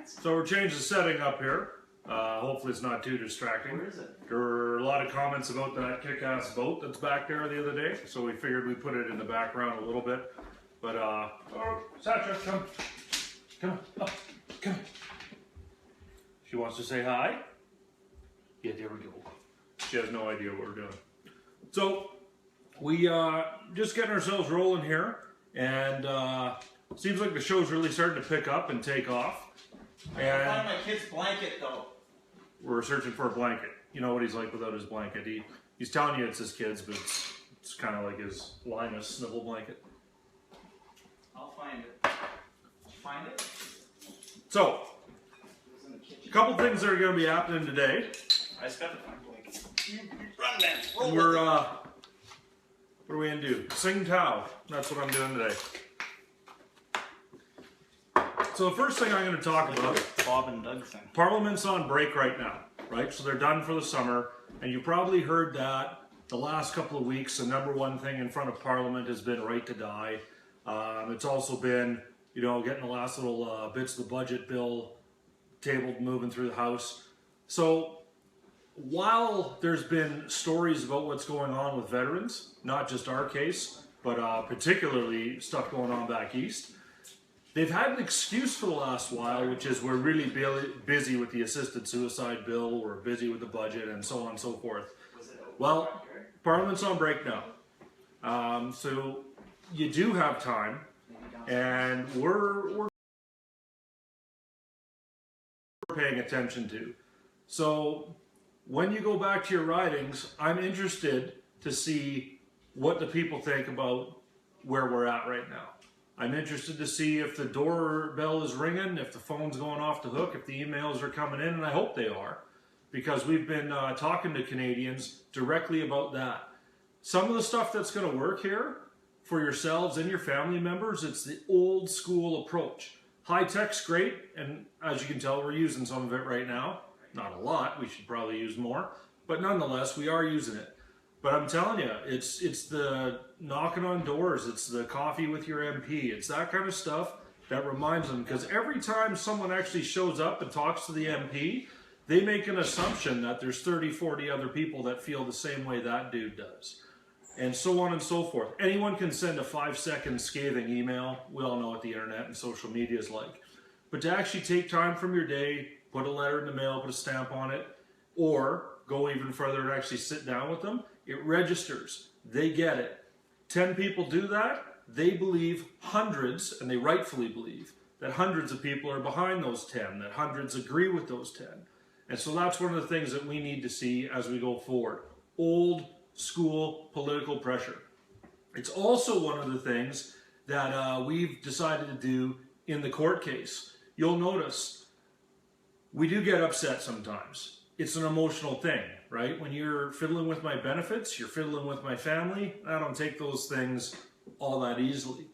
pants? So we're changing the setting up here. Hopefully it's not too distracting. Where is it? There were a lot of comments about that kick-ass boat that's back there the other day, so we figured we'd put it in the background a little bit. But, oh, Sasha, come. Come on, come. She wants to say hi. Yeah, there we go. She has no idea what we're doing. So, we just getting ourselves rolling here, and seems like the show's really starting to pick up and take off. And I found my kid's blanket though. We're searching for a blanket. You know what he's like without his blanket. He's telling you it's his kid's, but it's kind of like his Linus snivel blanket. I'll find it. Did you find it? So, a couple things that are going to be happening today. I just got to find a blanket. Run, man. Roll We're what are we going to do? Sing Tao. That's what I'm doing today. So the first thing I'm going to talk about, Bob and Doug thing. Parliament's on break right now, right? So they're done for the summer, and you probably heard that the last couple of weeks, the number one thing in front of Parliament has been right to die. It's also been, you know, getting the last little bits of the budget bill tabled, moving through the House. So while there's been stories about what's going on with veterans, not just our case, but particularly stuff going on back east, they've had an excuse for the last while, which is we're really busy with the assisted suicide bill, we're busy with the budget, and so on and so forth. Well, Parliament's on break now. So you do have time, and we're paying attention to. So when you go back to your ridings, I'm interested to see what the people think about where we're at right now. I'm interested to see if the doorbell is ringing, if the phone's going off the hook, if the emails are coming in, and I hope they are, because we've been talking to Canadians directly about that. Some of the stuff that's going to work here for yourselves and your family members, it's the old school approach. High tech's great, and as you can tell, we're using some of it right now. Not a lot, we should probably use more, but nonetheless, we are using it. But I'm telling you, it's the knocking on doors, it's the coffee with your MP, it's that kind of stuff that reminds them, because every time someone actually shows up and talks to the MP, they make an assumption that there's 30, 40 other people that feel the same way that dude does. And so on and so forth. Anyone can send a 5-second scathing email. We all know what the internet and social media is like. But to actually take time from your day, put a letter in the mail, put a stamp on it, or go even further and actually sit down with them, it registers. They get it. 10 people do that, they believe hundreds, and they rightfully believe, that hundreds of people are behind those 10, that hundreds agree with those 10. And so that's one of the things that we need to see as we go forward. Old school political pressure. It's also one of the things that we've decided to do in the court case. You'll notice we do get upset sometimes. It's an emotional thing, right? When you're fiddling with my benefits, you're fiddling with my family, I don't take those things all that easily.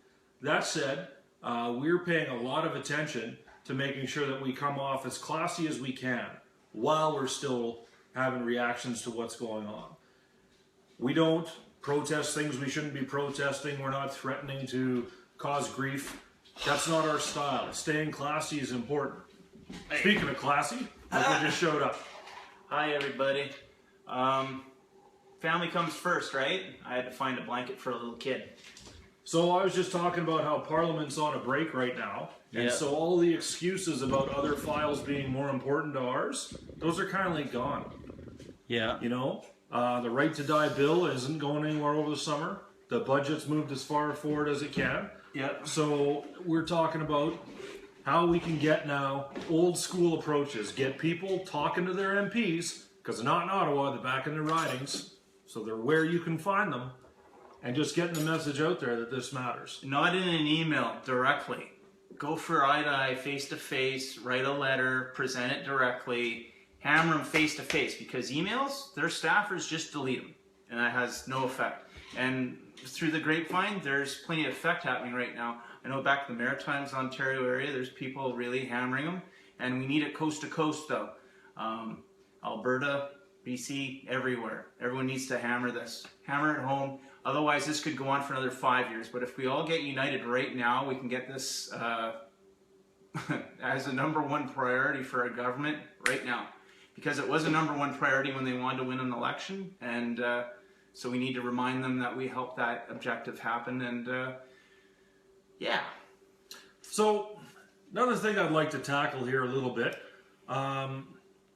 That said, we're paying a lot of attention to making sure that we come off as classy as we can while we're still having reactions to what's going on. We don't protest things we shouldn't be protesting. We're not threatening to cause grief. That's not our style. Staying classy is important. Hey. Speaking of classy, look who just showed up. Hi everybody. Family comes first, right? I had to find a blanket for a little kid. So I was just talking about how Parliament's on a break right now. And so all the excuses about other files being more important to ours, those are kind of like gone. Yeah. You know? The right to die bill isn't going anywhere over the summer. The budget's moved as far forward as it can. Yep. So we're talking about how we can get now old school approaches. Get people talking to their MPs, because they're not in Ottawa, they're back in their ridings. So they're where you can find them. And just getting the message out there that this matters. Not in an email, directly. Go for eye-to-eye, face-to-face, write a letter, present it directly. Hammer them face-to-face, because emails, their staffers just delete them, and that has no effect. And through the grapevine, there's plenty of effect happening right now. I know back in the Maritimes, Ontario area, there's people really hammering them, and we need it coast to coast though. Alberta, BC, everywhere. Everyone needs to hammer this. Hammer it home. Otherwise, this could go on for another 5 years. But if we all get united right now, we can get this as a #1 priority for our government right now, because it was a #1 priority when they wanted to win an election, and so we need to remind them that we helped that objective happen, and yeah. So another thing I'd like to tackle here a little bit.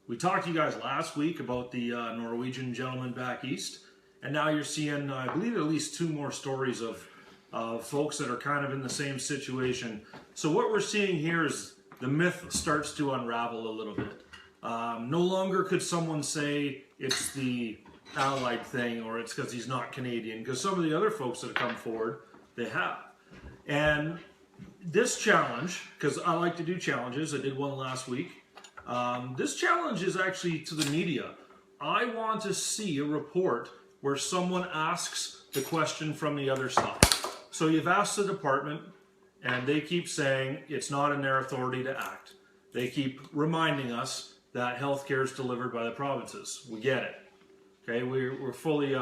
We talked to you guys last week about the Norwegian gentleman back east, and now you're seeing, I believe, at least 2 more stories of folks that are kind of in the same situation. So what we're seeing here is the myth starts to unravel a little bit. No longer could someone say it's the allied thing or it's because he's not Canadian, because some of the other folks that have come forward, they have. And this challenge, because I like to do challenges, I did one last week. This challenge is actually to the media. I want to see a report where someone asks the question from the other side. So you've asked the department, and they keep saying it's not in their authority to act. They keep reminding us that healthcare is delivered by the provinces. We get it. Okay, we're fully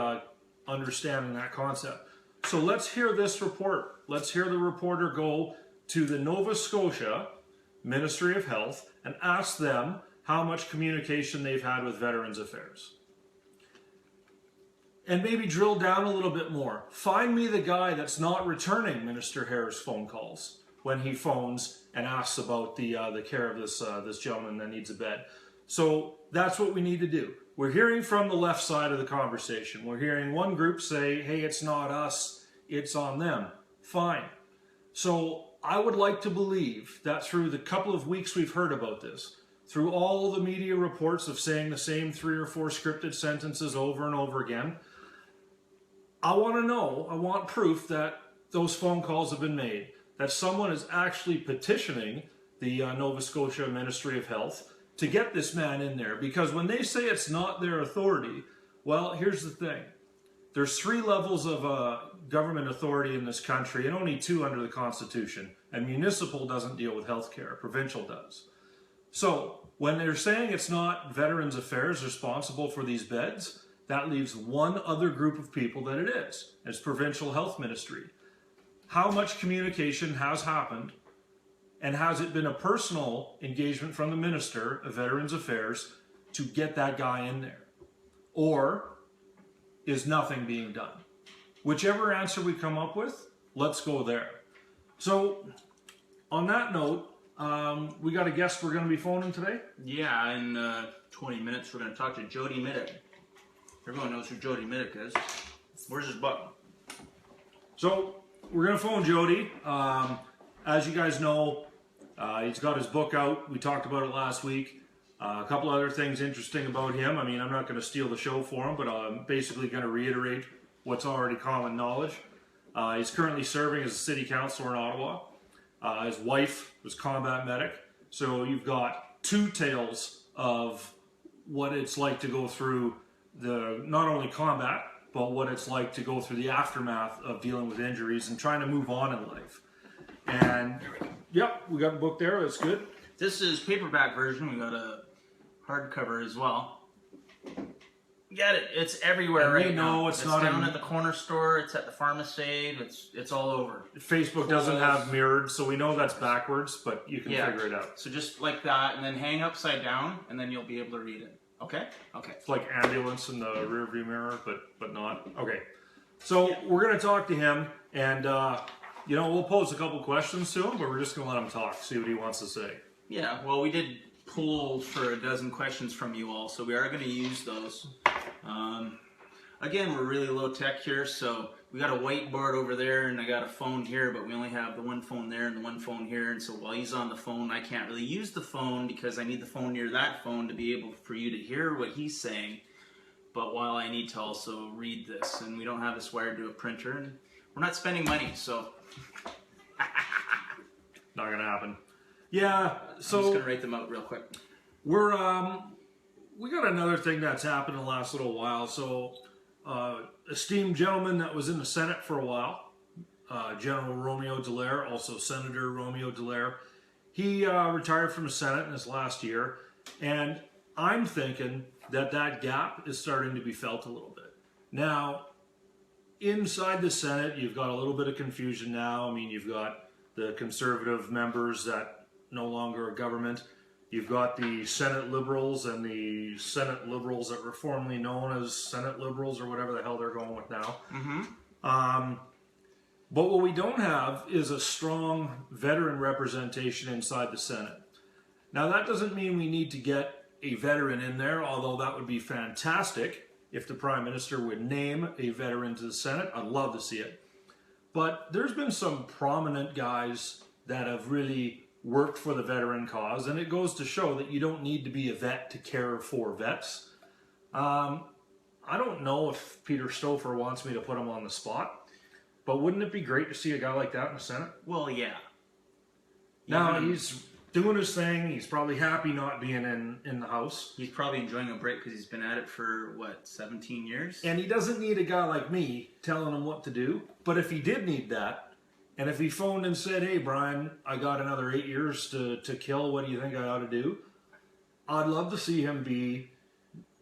understanding that concept. So let's hear this report. Let's hear the reporter go to the Nova Scotia Ministry of Health and ask them how much communication they've had with Veterans Affairs. And maybe drill down a little bit more. Find me the guy that's not returning Minister Hare's phone calls when he phones and asks about the care of this gentleman that needs a bed. So that's what we need to do. We're hearing from the left side of the conversation. We're hearing one group say, hey, it's not us, it's on them. Fine. So I would like to believe that through the couple of weeks we've heard about this, through all the media reports of saying the same 3 or 4 scripted sentences over and over again, I want to know, I want proof that those phone calls have been made, that someone is actually petitioning the Nova Scotia Ministry of Health to get this man in there. Because when they say it's not their authority, well, here's the thing. There's 3 levels of government authority in this country, and only 2 under the Constitution. And municipal doesn't deal with healthcare, provincial does. So when they're saying it's not Veterans Affairs responsible for these beds, that leaves one other group of people that it is. It's Provincial Health Ministry. How much communication has happened, and has it been a personal engagement from the Minister of Veterans Affairs to get that guy in there? Or is nothing being done? Whichever answer we come up with, let's go there. So on that note, we got a guest we're going to be phoning today. Yeah, in 20 minutes we're going to talk to Jody Mitic. Everyone knows who Jody Mitic is. Where's his button? So we're going to phone Jody. As you guys know, he's got his book out. We talked about it last week. A couple other things interesting about him. I mean, I'm not going to steal the show for him, but I'm basically going to reiterate what's already common knowledge. He's currently serving as a city councillor in Ottawa. His wife was combat medic. So you've got 2 tales of what it's like to go through the not only combat, but what it's like to go through the aftermath of dealing with injuries and trying to move on in life. And yep, we got a book there. That's good. This is paperback version. We got a hardcover as well. Get it? It's everywhere right now. It's not down at the corner store. It's at the pharmacy. It's all over. Facebook doesn't have mirrored, so we know that's backwards, but you can figure it out. So just like that, and then hang upside down, and then you'll be able to read it. Okay? Okay. It's like ambulance in the rear view mirror, but not. Okay. So we're going to talk to him, and we'll pose a couple questions to him, but we're just going to let him talk, see what he wants to say. Yeah, well, we did pull for a dozen questions from you all, so we are going to use those. Again, we're really low tech here, so we got a whiteboard over there, and I got a phone here, but we only have the one phone there and the one phone here, and so while he's on the phone, I can't really use the phone because I need the phone near that phone to be able for you to hear what he's saying, but while I need to also read this, and we don't have this wired to a printer, and we're not spending money, so not gonna happen. Yeah, so I'm just gonna write them out real quick. We're we got another thing that's happened in the last little while. So esteemed gentleman that was in the Senate for a while, General Romeo Dallaire, also Senator Romeo Dallaire, he retired from the Senate in his last year, and I'm thinking that gap is starting to be felt a little bit. Now, inside the Senate, you've got a little bit of confusion now. I mean, you've got the conservative members that no longer a government. You've got the Senate Liberals and the Senate Liberals that were formerly known as Senate Liberals or whatever the hell they're going with now. But what we don't have is a strong veteran representation inside the Senate. Now that doesn't mean we need to get a veteran in there, although that would be fantastic if the Prime Minister would name a veteran to the Senate. I'd love to see it. But there's been some prominent guys that have really worked for the veteran cause, and it goes to show that you don't need to be a vet to care for vets. I don't know if Peter Stoffer wants me to put him on the spot, but wouldn't it be great to see a guy like that in the Senate? Well, yeah. Now, he's doing his thing. He's probably happy not being in the House. He's probably enjoying a break because he's been at it for, what, 17 years? And he doesn't need a guy like me telling him what to do. But if he did need that, and if he phoned and said, hey, Brian, I got another 8 years to kill, what do you think I ought to do? I'd love to see him be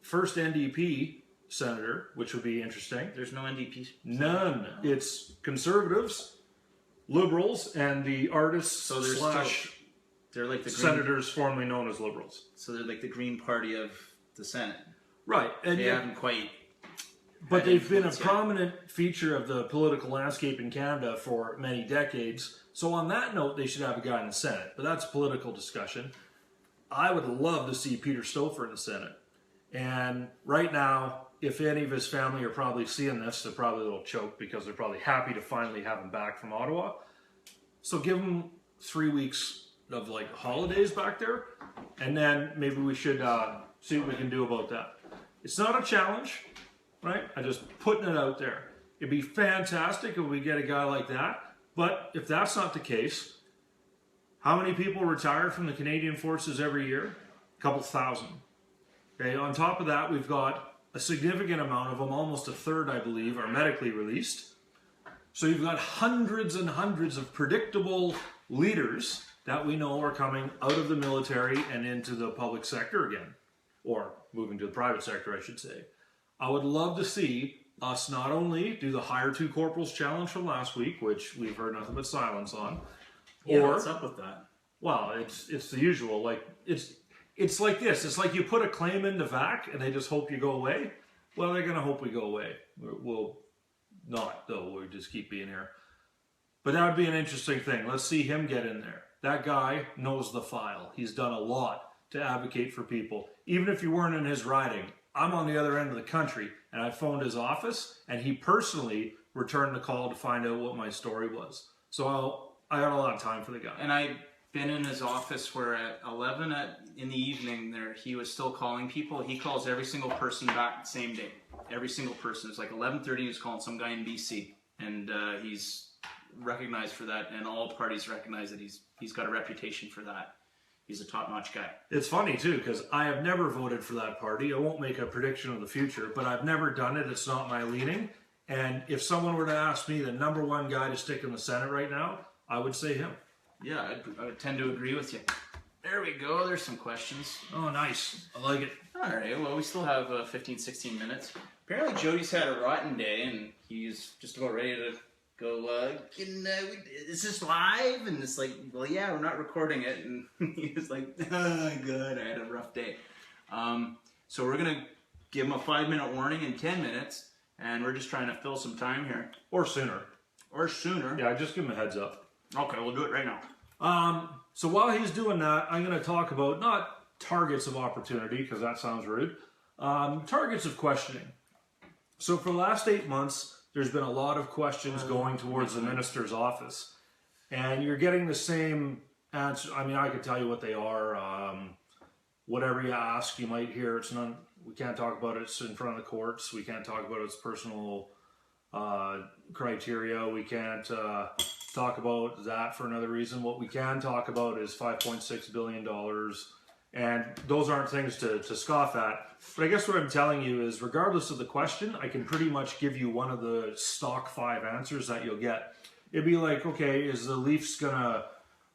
first NDP senator, which would be interesting. There's no NDP? None. No. It's Conservatives, Liberals, and the artists they're like the senators formerly known as Liberals. So they're like the Green Party of the Senate. Right. And they haven't quite... But they've been a prominent feature of the political landscape in Canada for many decades. So on that note, they should have a guy in the Senate. But that's a political discussion. I would love to see Peter Stoffer in the Senate. And right now, if any of his family are probably seeing this, they're probably a little choked because they're probably happy to finally have him back from Ottawa. So give him 3 weeks of like holidays back there. And then maybe we should see what we can do about that. It's not a challenge. Right? I'm just putting it out there. It'd be fantastic if we get a guy like that. But if that's not the case, how many people retire from the Canadian Forces every year? A couple thousand. Okay. On top of that, we've got a significant amount of them, almost a third, I believe, are medically released. So you've got hundreds and hundreds of predictable leaders that we know are coming out of the military and into the public sector again. Or moving to the private sector, I should say. I would love to see us not only do the Hire 2 Corporals challenge from last week, which we've heard nothing but silence on. Yeah, what's up with that? Well, it's the usual. Like it's like this. It's like you put a claim into VAC and they just hope you go away. Well, they're gonna hope we go away. We'll not though. We'll just keep being here. But that would be an interesting thing. Let's see him get in there. That guy knows the file. He's done a lot to advocate for people. Even if you weren't in his riding. I'm on the other end of the country, and I phoned his office, and he personally returned the call to find out what my story was. So I got a lot of time for the guy. And I've been in his office where at 11 in the evening, there he was still calling people. He calls every single person back the same day. Every single person. It's like 11:30, he was calling some guy in BC, and he's recognized for that, and all parties recognize that he's got a reputation for that. He's a top-notch guy. It's funny, too, because I have never voted for that party. I won't make a prediction of the future, but I've never done it. It's not my leaning. And if someone were to ask me the number one guy to stick in the Senate right now, I would say him. Yeah, I would tend to agree with you. There we go. There's some questions. Oh, nice. I like it. All right. Well, we still have 15, 16 minutes. Apparently, Jody's had a rotten day, and he's just about ready to go, is this live? And it's like, well, yeah, we're not recording it. And he was like, oh, good, I had a rough day. So we're going to give him a 5-minute warning in 10 minutes, and we're just trying to fill some time here. Or sooner. Or sooner. Yeah, just give him a heads up. Okay, we'll do it right now. So while he's doing that, I'm going to talk about not targets of opportunity, because that sounds rude, targets of questioning. So for the last 8 months, there's been a lot of questions going towards the minister's office. And you're getting the same answer. I mean, I could tell you what they are. Whatever you ask, you might hear it's none. We can't talk about it. It's in front of the courts. We can't talk about its personal criteria. We can't talk about that for another reason. What we can talk about is $5.6 billion. And those aren't things to scoff at. But I guess what I'm telling you is, regardless of the question, I can pretty much give you one of the stock 5 answers that you'll get. It'd be like, okay, is the Leafs going to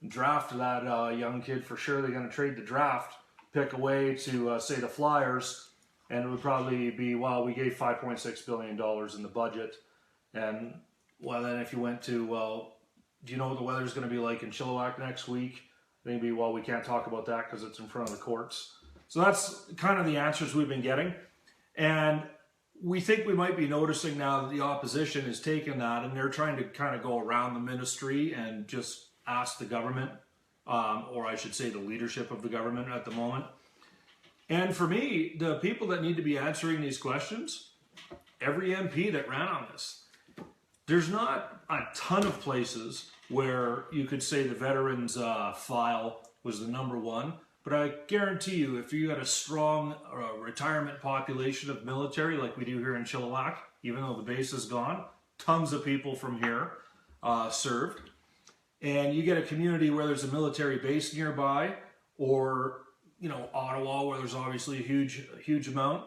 draft that young kid for sure? They're going to trade the draft, pick away to, say, the Flyers, and it would probably be, well, we gave $5.6 billion in the budget. And, well, then if you went to, well, do you know what the weather's going to be like in Chilliwack next week? Maybe, well, we can't talk about that because it's in front of the courts. So that's kind of the answers we've been getting. And we think we might be noticing now that the opposition has taken that and they're trying to kind of go around the ministry and just ask the government, or I should say the leadership of the government at the moment. And for me, the people that need to be answering these questions, every MP that ran on this, there's not a ton of places where you could say the veterans file was the #1, but I guarantee you, if you got a strong retirement population of military like we do here in Chilliwack, even though the base is gone, tons of people from here served, and you get a community where there's a military base nearby, or Ottawa, where there's obviously a huge amount,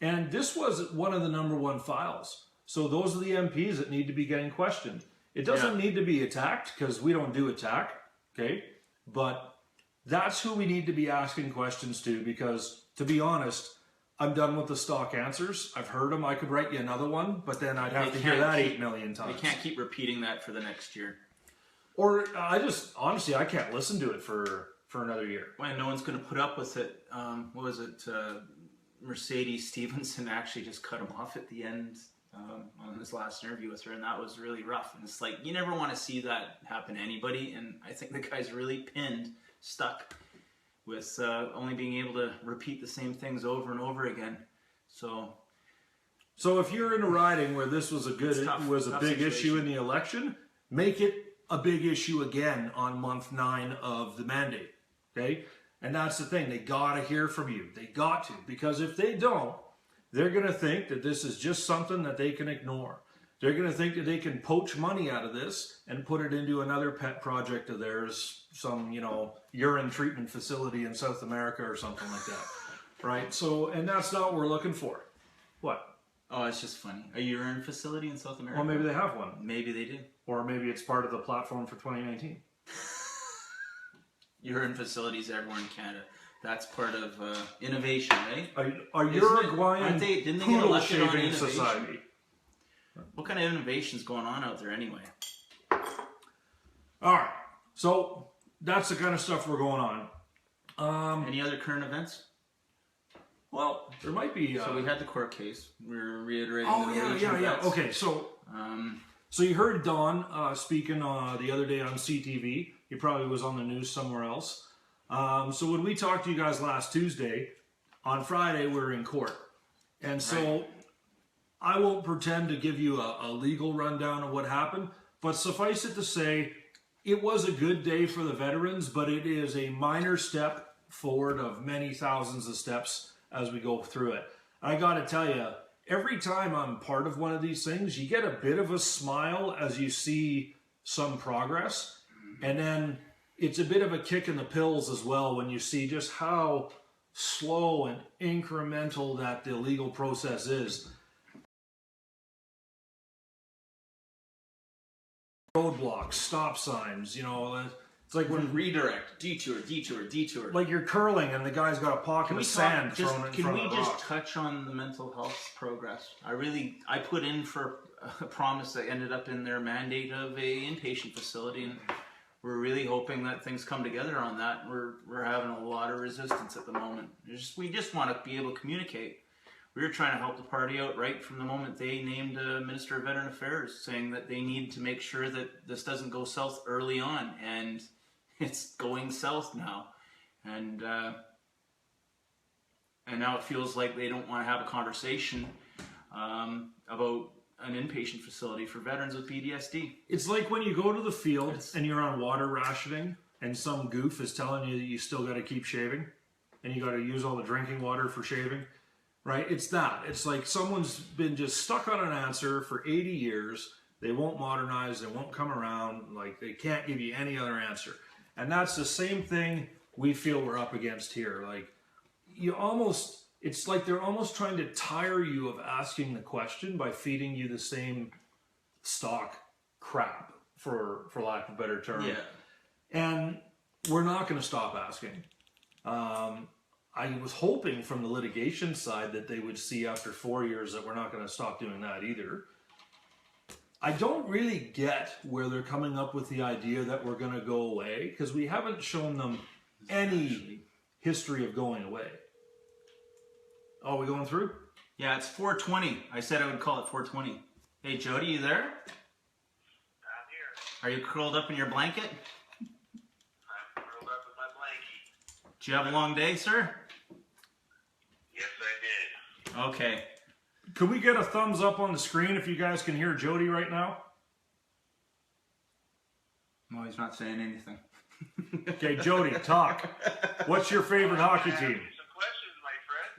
and this was one of the #1 files. So those are the MPs that need to be getting questioned. It doesn't need to be attacked, because we don't do attack, okay? But that's who we need to be asking questions to, because, to be honest, I'm done with the stock answers. I've heard them. I could write you another one, but then I'd have to hear that 8 million times. They can't keep repeating that for the next year. Or honestly, I can't listen to it for another year. Well, no one's going to put up with it. What was it? Mercedes Stevenson actually just cut him off at the end on his last interview with her, and that was really rough. And it's like, you never want to see that happen to anybody, and I think the guy's really stuck with only being able to repeat the same things over and over again. So if you're in a riding where this was a big situation. Issue in the election, make it a big issue again on month 9 of the mandate, okay? And that's the thing, they gotta hear from you. They got to, because if they don't, they're gonna think that this is just something that they can ignore. They're gonna think that they can poach money out of this and put it into another pet project of theirs, some, urine treatment facility in South America or something like that, right? So, and that's not what we're looking for. What? Oh, it's just funny. A urine facility in South America? Well, maybe they have one. Maybe they do. Or maybe it's part of the platform for 2019. Urine facilities everywhere in Canada. That's part of innovation, right? A Uruguayan didn't they get poodle elected on shaving innovation? society. What kind of innovation's going on out there anyway? All right. So that's the kind of stuff we're going on. Any other current events? Well, there might be. So we had the court case. We're reiterating. Oh, the yeah. Norwegian vets. Okay, so you heard Don speaking the other day on CTV. He probably was on the news somewhere else. So when we talked to you guys last Tuesday, on Friday we were in court, and so I won't pretend to give you a legal rundown of what happened, but suffice it to say, it was a good day for the veterans, but it is a minor step forward of many thousands of steps as we go through it. I got to tell you, every time I'm part of one of these things, you get a bit of a smile as you see some progress, and then it's a bit of a kick in the pills as well when you see just how slow and incremental that the legal process is. Roadblocks, stop signs, it's like when redirect, detour. like you're curling and the guy's got a pocket of sand thrown in front of the rock. Can we just touch on the mental health progress? I put in for a promise that ended up in their mandate of a inpatient facility, and we're really hoping that things come together on that. We're having a lot of resistance at the moment. We just want to be able to communicate. We were trying to help the party out right from the moment they named a Minister of Veteran Affairs, saying that they need to make sure that this doesn't go south early on, and it's going south now. And now it feels like they don't want to have a conversation about an inpatient facility for veterans with PTSD. It's like when you go to the field and you're on water rationing and some goof is telling you that you still got to keep shaving and you got to use all the drinking water for shaving, right? It's that. It's like someone's been just stuck on an answer for 80 years. They won't modernize. They won't come around. Like, they can't give you any other answer. And that's the same thing we feel we're up against here. Like, it's like they're almost trying to tire you of asking the question by feeding you the same stock crap, for lack of a better term. Yeah. And we're not going to stop asking. I was hoping from the litigation side that they would see after 4 years that we're not going to stop doing that either. I don't really get where they're coming up with the idea that we're going to go away, because we haven't shown them any history of going away. Oh, we going through? Yeah, it's 4:20. I said I would call it 4:20. Hey, Jody, you there? I'm here. Are you curled up in your blanket? I'm curled up in my blankie. Did you have a long day, sir? Yes, I did. Okay. Could we get a thumbs up on the screen if you guys can hear Jody right now? No, he's not saying anything. Okay, Jody, talk. What's your favorite hockey team? Some questions, my friend.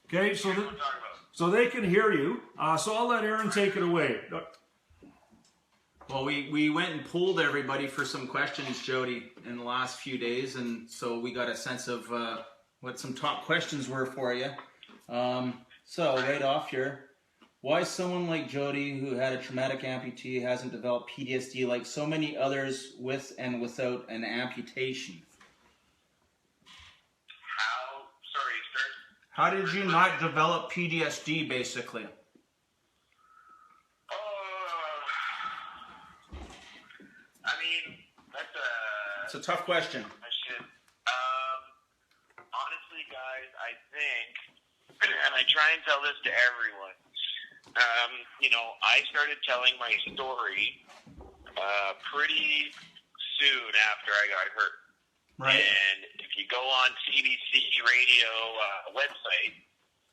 Okay, so What do you want to talk about? so they can hear you. So I'll let Aaron take it away. Well, we went and polled everybody for some questions, Jody, in the last few days, and so we got a sense of what some top questions were for you. So right off here, why someone like Jody, who had a traumatic amputee, hasn't developed PTSD like so many others with and without an amputation? How did you not develop PTSD, basically? I mean, that's It's a tough question. question. Honestly, guys, I think, and I try and tell this to everyone, I started telling my story pretty soon after I got hurt. Right. And if you go on CBC radio website,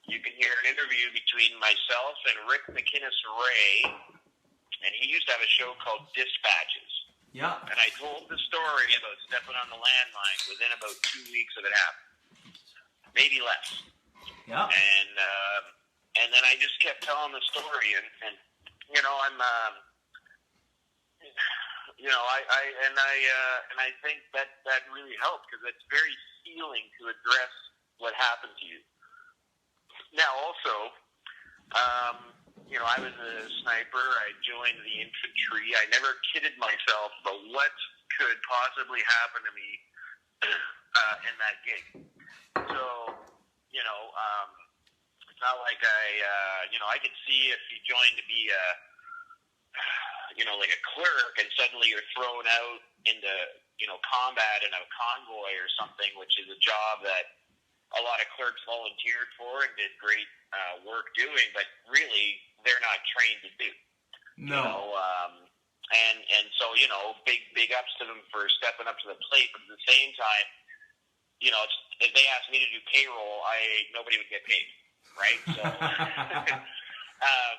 you can hear an interview between myself and Rick McInnes-Ray, and he used to have a show called Dispatches. Yeah. And I told the story about stepping on the landmine within about 2 weeks of it happening, maybe less. Yeah. And then I just kept telling the story, and I think that really helped, because it's very healing to address what happened to you. Now, also, I was a sniper. I joined the infantry. I never kidded myself about what could possibly happen to me in that gig. So, it's not like I could see if you joined to be like a clerk, and suddenly you're thrown out into, combat in a convoy or something, which is a job that a lot of clerks volunteered for and did great work doing, but really they're not trained to do. No. And so, big ups to them for stepping up to the plate, but at the same time, if they asked me to do payroll, nobody would get paid, right? So,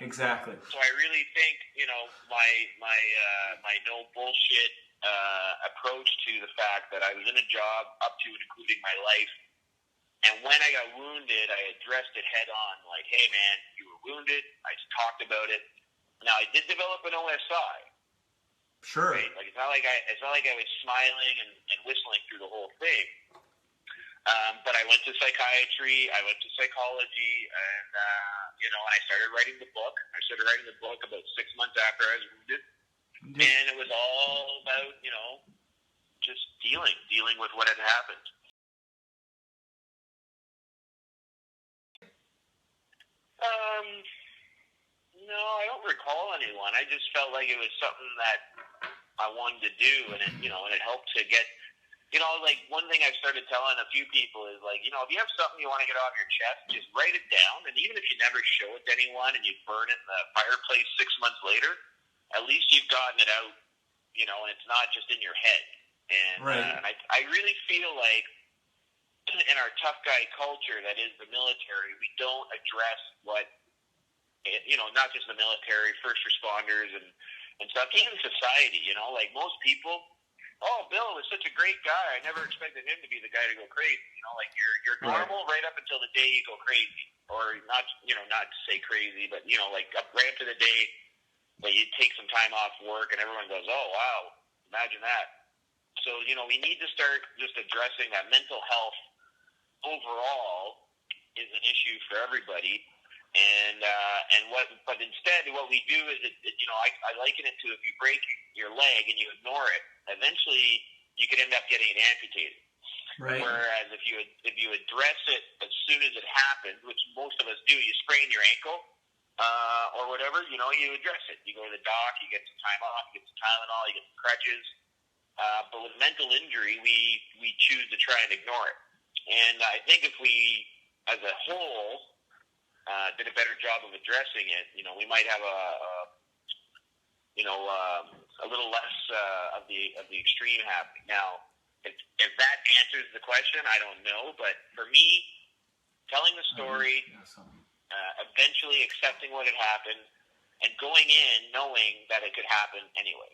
Exactly. So I really think, my no bullshit approach to the fact that I was in a job up to and including my life, and when I got wounded, I addressed it head on, like, hey man, you were wounded. I talked about it. Now, I did develop an OSI. Sure. Right? Like, it's not like I was smiling and whistling through the whole thing. But I went to psychiatry, I went to psychology, and I started writing the book. I started writing the book about 6 months after I was wounded, and it was all about just dealing with what had happened. No, I don't recall anyone. I just felt like it was something that I wanted to do, and it helped to get. Like, one thing I've started telling a few people is, like, if you have something you want to get off your chest, just write it down. And even if you never show it to anyone and you burn it in the fireplace 6 months later, at least you've gotten it out, and it's not just in your head. And, right. And I really feel like in our tough guy culture that is the military, we don't address what, not just the military, first responders and stuff, even society, like most people. Oh, Bill was such a great guy. I never expected him to be the guy to go crazy. Like you're normal right up until the day you go crazy, or not. Not to say crazy, but like right up to the day that you take some time off work, and everyone goes, "Oh, wow, imagine that." So we need to start just addressing that mental health overall is an issue for everybody, but instead what we do is I liken it to, if you break your leg and you ignore it, eventually you could end up getting it amputated. Right. Whereas if you address it as soon as it happens, which most of us do, you sprain your ankle, or whatever, you know, you address it. You go to the doc, you get some time off, you get some Tylenol, you get some crutches. But with mental injury, we choose to try and ignore it. And I think if we, as a whole, did a better job of addressing it, you know, we might have a little less of the extreme happening. Now, if that answers the question, I don't know. But for me, telling the story, eventually accepting what had happened, and going in knowing that it could happen anyway.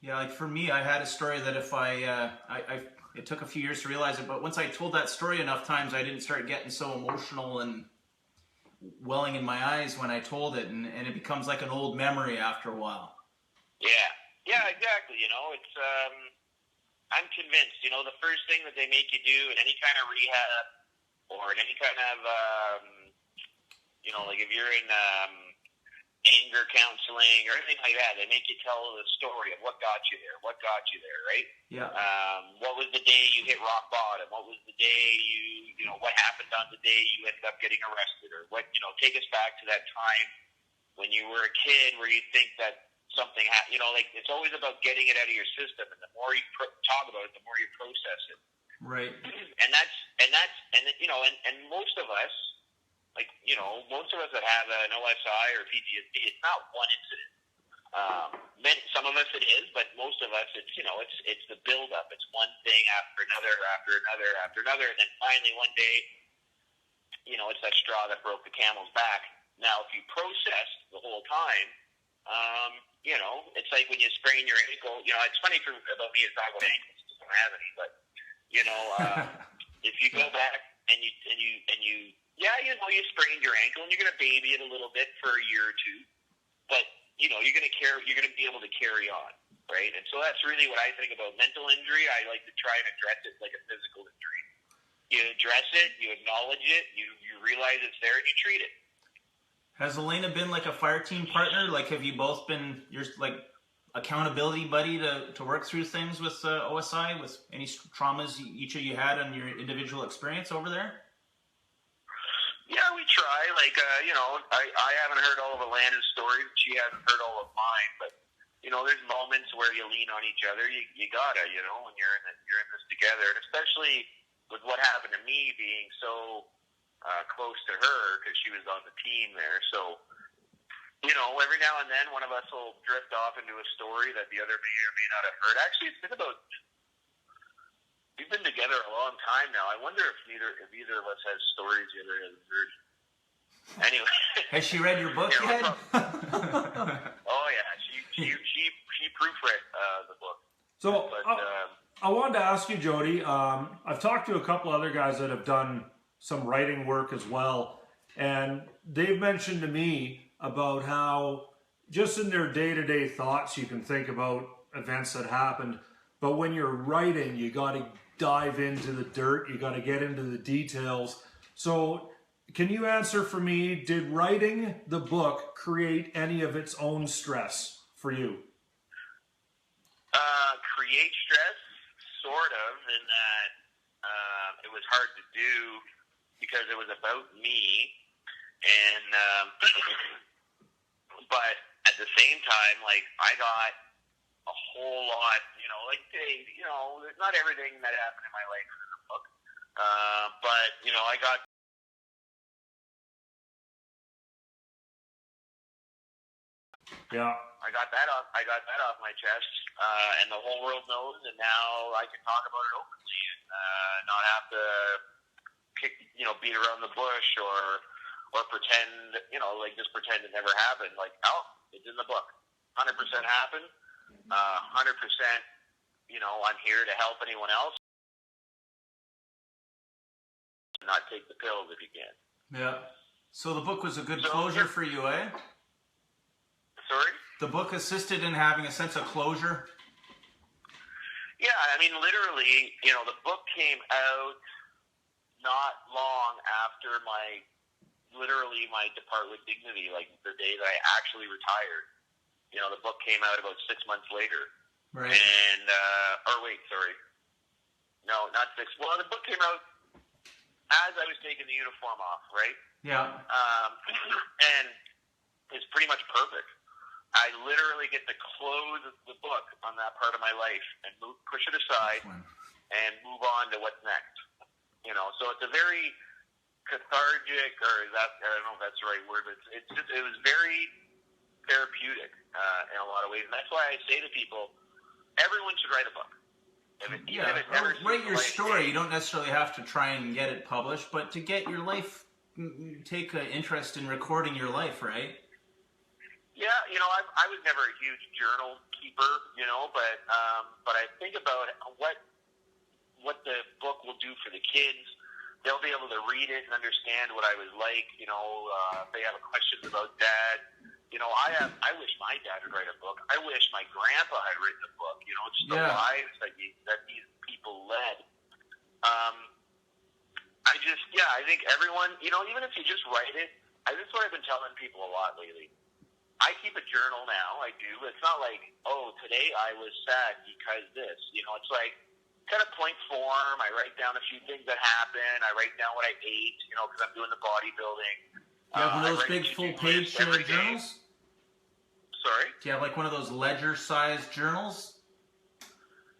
Yeah, like for me, I had a story that if it took a few years to realize it, but once I told that story enough times, I didn't start getting so emotional and welling in my eyes when I told it, and it becomes like an old memory after a while. Yeah, exactly. You know, it's I'm convinced. You know, the first thing that they make you do in any kind of rehab or in any kind of you know, like if you're in anger counseling or anything like that, they make you tell the story of what got you there, right? Yeah. What was the day you hit rock bottom? What was the day you know, what happened on the day you ended up getting arrested? Or what, you know, take us back to that time when you were a kid where you think that something happened. You know, like, it's always about getting it out of your system, and the more you talk about it, the more you process it. Right. And you know, and most of us, like, you know, most of us that have an OSI or PTSD, it's not one incident. Some of us it is, but most of us, it's, you know, it's the buildup. It's one thing after another, and then finally one day, you know, it's that straw that broke the camel's back. Now, if you process the whole time, you know, it's like when you sprain your ankle. You know, it's funny about me to talk about ankles. I don't have any, but you know, if you go back and you yeah, you know, you sprained your ankle and you're gonna baby it a little bit for a year or two, but you know, you're gonna be able to carry on, right? And so that's really what I think about mental injury. I like to try and address it like a physical injury. You address it, you acknowledge it, you realize it's there, and you treat it. Has Elena been like a fire team partner? Like, have you both been your like accountability buddy to work through things with OSI, with any traumas each of you had on your individual experience over there? Yeah, we try. Like, you know, I haven't heard all of Elena's stories. She hasn't heard all of mine. But, you know, there's moments where you lean on each other. You gotta, you know, when you're in this together. And especially with what happened to me being so close to her because she was on the team there. So, you know, every now and then one of us will drift off into a story that the other may or may not have heard. Actually, it's been about... We've been together a long time now. I wonder if either of us has stories the other hasn't heard. Anyway. Has she read your book yet? Oh yeah, she proofread the book. So I wanted to ask you, Jody. I've talked to a couple other guys that have done some writing work as well, and they've mentioned to me about how just in their day-to-day thoughts you can think about events that happened, but when you're writing, you got to dive into the dirt, you got to get into the details. So can you answer for me, did writing the book create any of its own stress for you? Create stress, sort of, in that it was hard to do because it was about me, and but at the same time, like, I got a whole lot, you know, like, you know, not everything that happened in my life is in the book, but, you know, I got that off my chest, and the whole world knows, and now I can talk about it openly and not have to beat around the bush or pretend, you know, like, just pretend it never happened. Like, oh, it's in the book, 100% happened. 100%, you know, I'm here to help anyone else. Not take the pills if you can. Yeah. So the book was a good closure for you, eh? Sorry? The book assisted in having a sense of closure? Yeah, I mean, literally, you know, the book came out not long after my depart with dignity, like the day that I actually retired. You know, the book came out about 6 months later. Right. And, no, not 6. Well, the book came out as I was taking the uniform off, right? Yeah. And is pretty much perfect. I literally get to close the book on that part of my life and push it aside and move on to what's next. You know, so it's a very cathartic, or I don't know if that's the right word, but it was very therapeutic in a lot of ways. And that's why I say to people, everyone should write a book. Write your story. You don't necessarily have to try and get it published, but to get your life, take an interest in recording your life, right? Yeah, you know, I was never a huge journal keeper, you know, but I think about what the book will do for the kids. They'll be able to read it and understand what I was like, you know, if they have questions about Dad. You know, I wish my dad would write a book. I wish my grandpa had written a book, you know, just the lives that these people led. I think everyone, you know, even if you just write it, this is what I've been telling people a lot lately. I keep a journal now, I do. It's not like, oh, today I was sad because this. You know, it's like kind of point form. I write down a few things that happened. I write down what I ate, you know, because I'm doing the bodybuilding. Do you have one of those big full-page journals? Sorry? Do you have like one of those ledger-sized journals?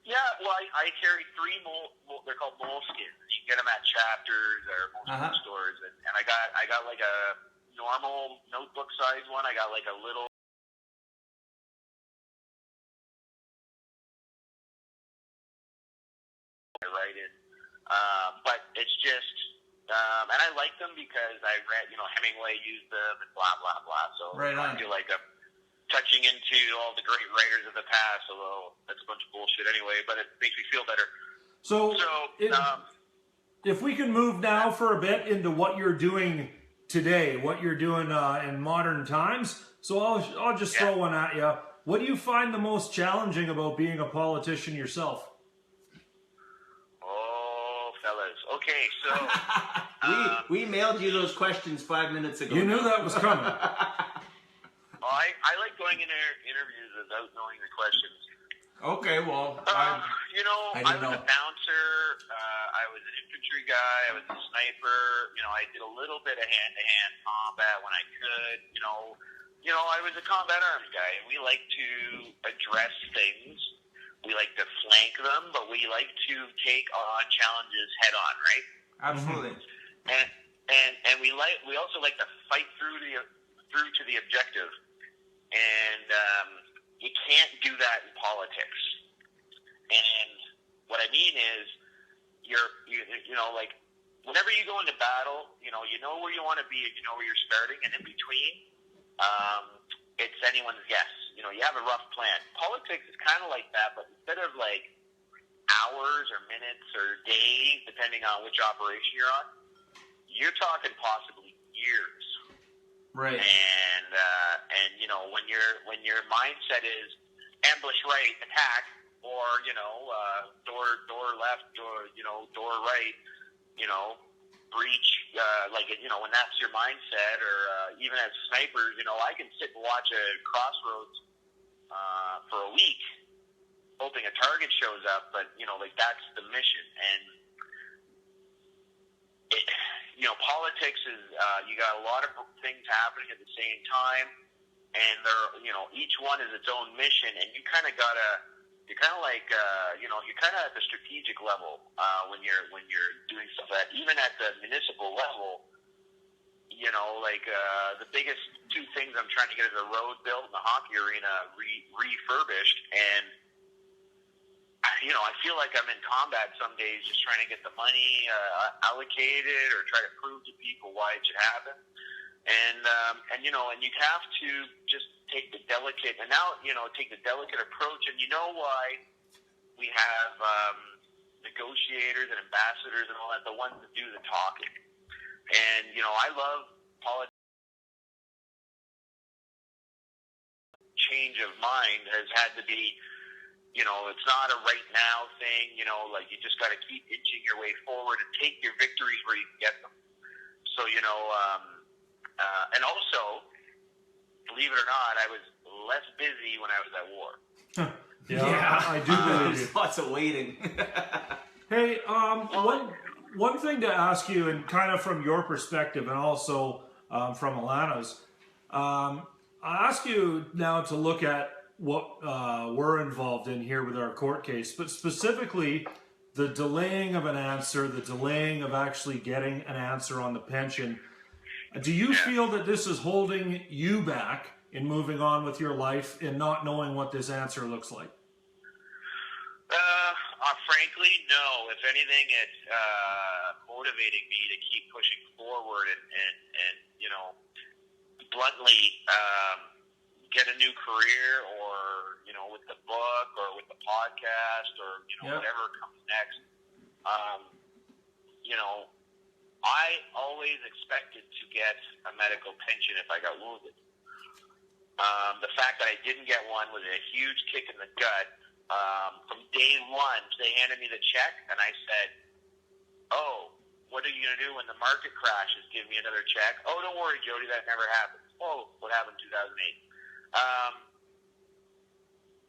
Yeah, well, I carry three they're called moleskins. You can get them at Chapters or most stores. And I got like a normal notebook size one. I got like a little I write in, but it's just and I like them because I read, you know, Hemingway used them and blah blah blah. So I feel like I'm touching into all the great writers of the past, although that's a bunch of bullshit anyway, but it makes me feel better. So if we can move now for a bit into what you're doing today, what you're doing in modern times. So I'll just throw one at you. What do you find the most challenging about being a politician yourself? Oh, fellas. Okay, so we mailed you those questions 5 minutes ago. You knew that was coming. I like going into interviews without knowing the questions. Okay, well, you know, I was a bouncer. I was an infantry guy. I was a sniper. You know, I did a little bit of hand-to-hand combat when I could. You know, I was a combat arms guy, and we like to address things. We like to flank them, but we like to take on challenges head-on, right? Absolutely. And we also like to fight through to the objective, and you can't do that in politics. And what I mean is, you know, like, whenever you go into battle, you know where you want to be, and you know where you're starting, and in between, it's anyone's guess. You know, you have a rough plan. Politics is kind of like that, but instead of like hours or minutes or days, depending on which operation you're on, you're talking possibly years. Right. And you know, when your mindset is ambush right, attack, or you know, door left, or you know, door right, you know, breach, like you know, when that's your mindset, or even as snipers, you know, I can sit and watch a crossroads for a week, hoping a target shows up, but you know, like that's the mission. And you know, politics is you got a lot of things happening at the same time, and they're, you know, each one is its own mission, and you kind of gotta, you're kind of like, you know, you're kind of at the strategic level when you're doing stuff like that. Even at the municipal level, you know, like the biggest two things I'm trying to get is a road built and the hockey arena refurbished, and you know, I feel like I'm in combat some days just trying to get the money allocated or try to prove to people why it should happen. And you know, and you have to just take the delicate approach. And you know why we have negotiators and ambassadors and all that, the ones that do the talking. And you know, I love politics. Change of mind has had to be, you know, it's not a right now thing, you know, like you just got to keep inching your way forward and take your victories where you can get them. So, you know, and also, believe it or not, I was less busy when I was at war. Yeah, I do believe you. Lots of waiting. Hey, one thing to ask you, and kind of from your perspective and also from Alana's, I'll ask you now to look at what we're involved in here with our court case, but specifically the delaying of an answer, the delaying of actually getting an answer on the pension. Do you feel that this is holding you back in moving on with your life and not knowing what this answer looks like? Frankly, no. If anything, it's motivating me to keep pushing forward and you know, bluntly get a new career, or you know, with the book or with the podcast, or you know, whatever comes next. You know, I always expected to get a medical pension if I got wounded. The fact that I didn't get one was a huge kick in the gut. From day one, they handed me the check, and I said, "Oh, what are you going to do when the market crashes? Give me another check." "Oh, don't worry, Jody, that never happens." "Oh, what happened in 2008?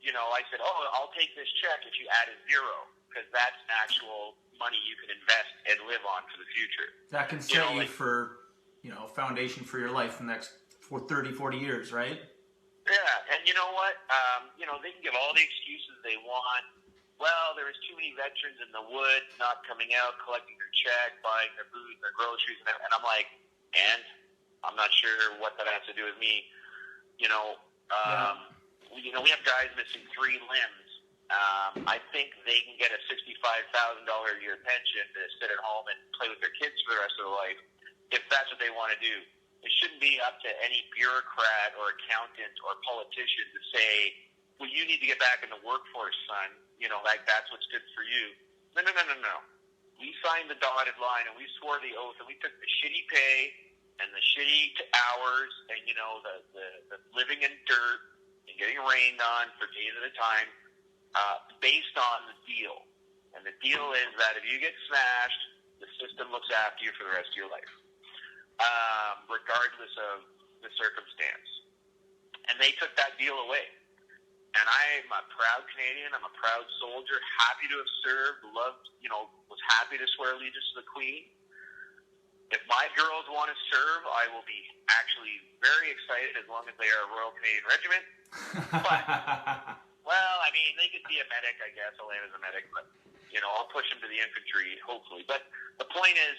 You know, I said, "Oh, I'll take this check if you add a zero, because that's actual money you can invest and live on for the future." That can set you for, you know, foundation for your life for the next 30, 40 years, right? Yeah, and you know what? You know, they can give all the excuses they want. Well, there was too many veterans in the woods not coming out, collecting their check, buying their food, their groceries, and I'm like, and I'm not sure what that has to do with me. You know, we have guys missing 3 limbs. I think they can get a $65,000 a year pension to sit at home and play with their kids for the rest of their life, if that's what they want to do. It shouldn't be up to any bureaucrat or accountant or politician to say, "Well, you need to get back in the workforce, son. You know, like that's what's good for you." No. We signed the dotted line and we swore the oath, and we took the shitty pay and the shitty hours and, you know, the living in dirt and getting rained on for days at a time, based on the deal. And the deal is that if you get smashed, the system looks after you for the rest of your life, regardless of the circumstance. And they took that deal away. And I'm a proud Canadian. I'm a proud soldier, happy to have served, loved, you know, was happy to swear allegiance to the Queen. If my girls want to serve, I will be actually very excited, as long as they are a Royal Canadian Regiment. But, well, I mean, they could be a medic, I guess. I'll land as a medic, but, you know, I'll push them to the infantry, hopefully. But the point is,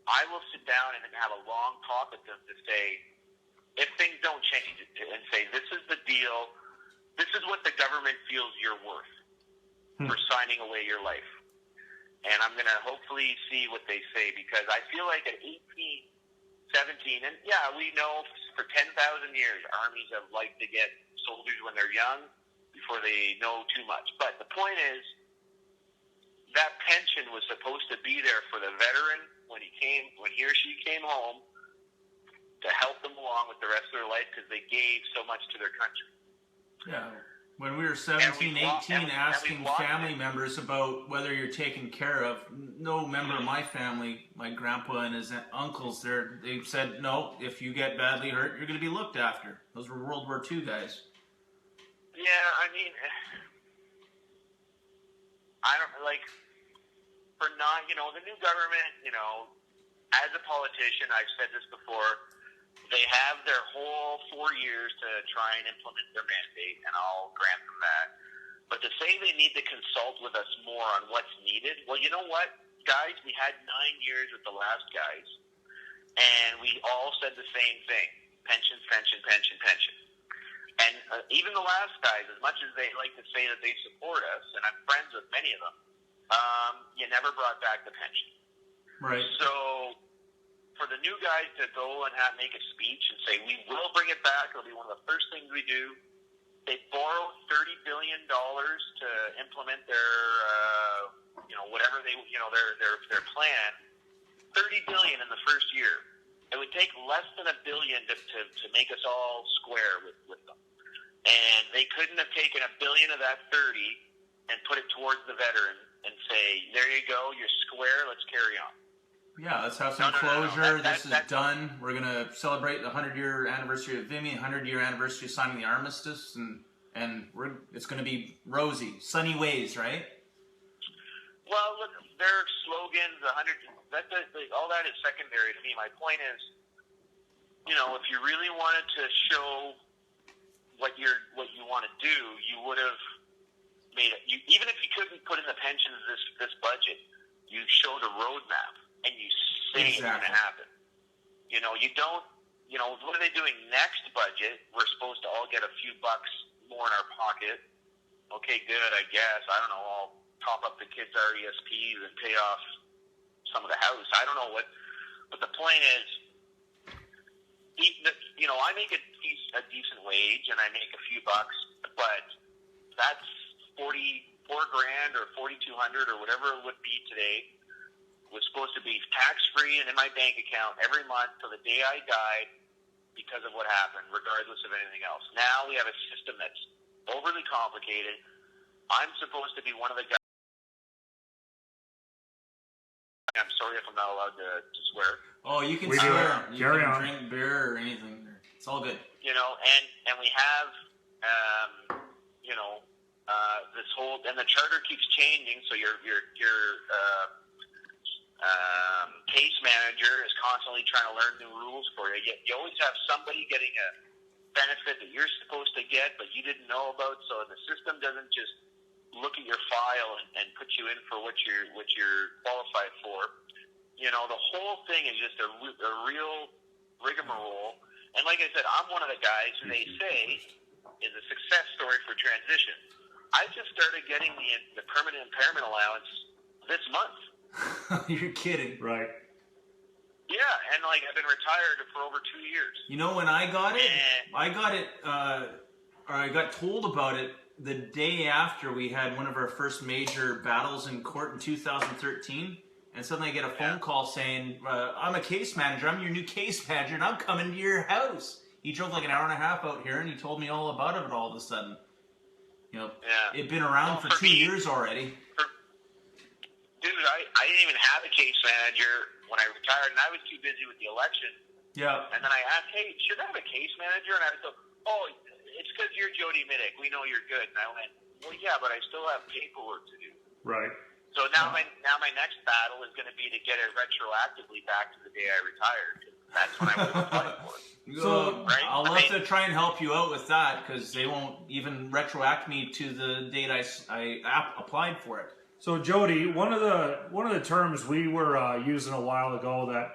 I will sit down and have a long talk with them to say, if things don't change, and say, this is the deal, this is what the government feels you're worth for signing away your life. And I'm going to hopefully see what they say, because I feel like at 18, 17, and yeah, we know for 10,000 years, armies have liked to get soldiers when they're young before they know too much. But the point is, that pension was supposed to be there for the veteran when he or she came home, to help them along with the rest of their life, because they gave so much to their country. Yeah. When we were 17, 18, asking family members about whether you're taken care of, no member of my family, my grandpa and his uncles, they said, no, if you get badly hurt, you're going to be looked after. Those were World War II guys. Yeah, I mean, I don't, like, for not, you know, the new government, you know, as a politician, I've said this before, they have their whole 4 years to try and implement their mandate, and I'll grant them that. But to say they need to consult with us more on what's needed, well, you know what, guys? We had 9 years with the last guys, and we all said the same thing: pension, pension, pension, pension. And even the last guys, as much as they like to say that they support us, and I'm friends with many of them, you never brought back the pension. Right. So for the new guys to go and make a speech and say, we will bring it back, it'll be one of the first things we do. They borrowed $30 billion to implement their, whatever their plan. $30 billion in the first year. It would take less than $1 billion to make us all square with them. And they couldn't have taken $1 billion of that 30 and put it towards the veteran and say, there you go, you're square, let's carry on. Yeah, let's have some closure. This is done. We're going to celebrate the 100-year anniversary of Vimy, 100-year anniversary of signing the armistice, and it's going to be rosy, sunny ways, right? Well, look, their slogans, all that is secondary to me. My point is, you know, if you really wanted to show what you want to do, you would have made it. Even if you couldn't put in the pensions this budget, you showed a roadmap and you say it's going to happen. You know, you don't. You know, what are they doing next budget? We're supposed to all get a few bucks more in our pocket. Okay, good, I guess. I don't know. I'll top up the kids' RESPs and pay off some of the house. I don't know what. But the point is, you know, I make a decent wage and I make a few bucks, but that's $44,000 or $4,200 or whatever it would be today. Was supposed to be tax-free and in my bank account every month till the day I died because of what happened, regardless of anything else. Now we have a system that's overly complicated. I'm supposed to be one of the guys. I'm sorry if I'm not allowed to swear. Oh, you can swear. You can drink beer or anything. It's all good. You know, and we have, you know, this whole, and the charter keeps changing, so your case manager is constantly trying to learn new rules for you. You always have somebody getting a benefit that you're supposed to get, but you didn't know about. So the system doesn't just look at your file and put you in for what you're qualified for. You know, the whole thing is just a real rigmarole. And like I said, I'm one of the guys who they say is a success story for transition. I just started getting the permanent impairment allowance this month. You're kidding. Right. Yeah, and like I've been retired for over 2 years. You know when I got it? I got told about it the day after we had one of our first major battles in court in 2013. And suddenly I get a phone call saying, I'm a case manager, I'm your new case manager, and I'm coming to your house. He drove like an hour and a half out here and he told me all about it all of a sudden. You know, it'd been around for 2 years already. Dude, I didn't even have a case manager when I retired, and I was too busy with the election. Yeah. And then I asked, hey, should I have a case manager? And I was like, oh, it's because you're Jody Mitic. We know you're good. And I went, well, yeah, but I still have paperwork to do. Right. So now my next battle is going to be to get it retroactively back to the day I retired. That's when I would have applied for it. So right? I'll love to try and help you out with that because they won't even retroact me to the date I applied for it. So Jody, one of the terms we were using a while ago that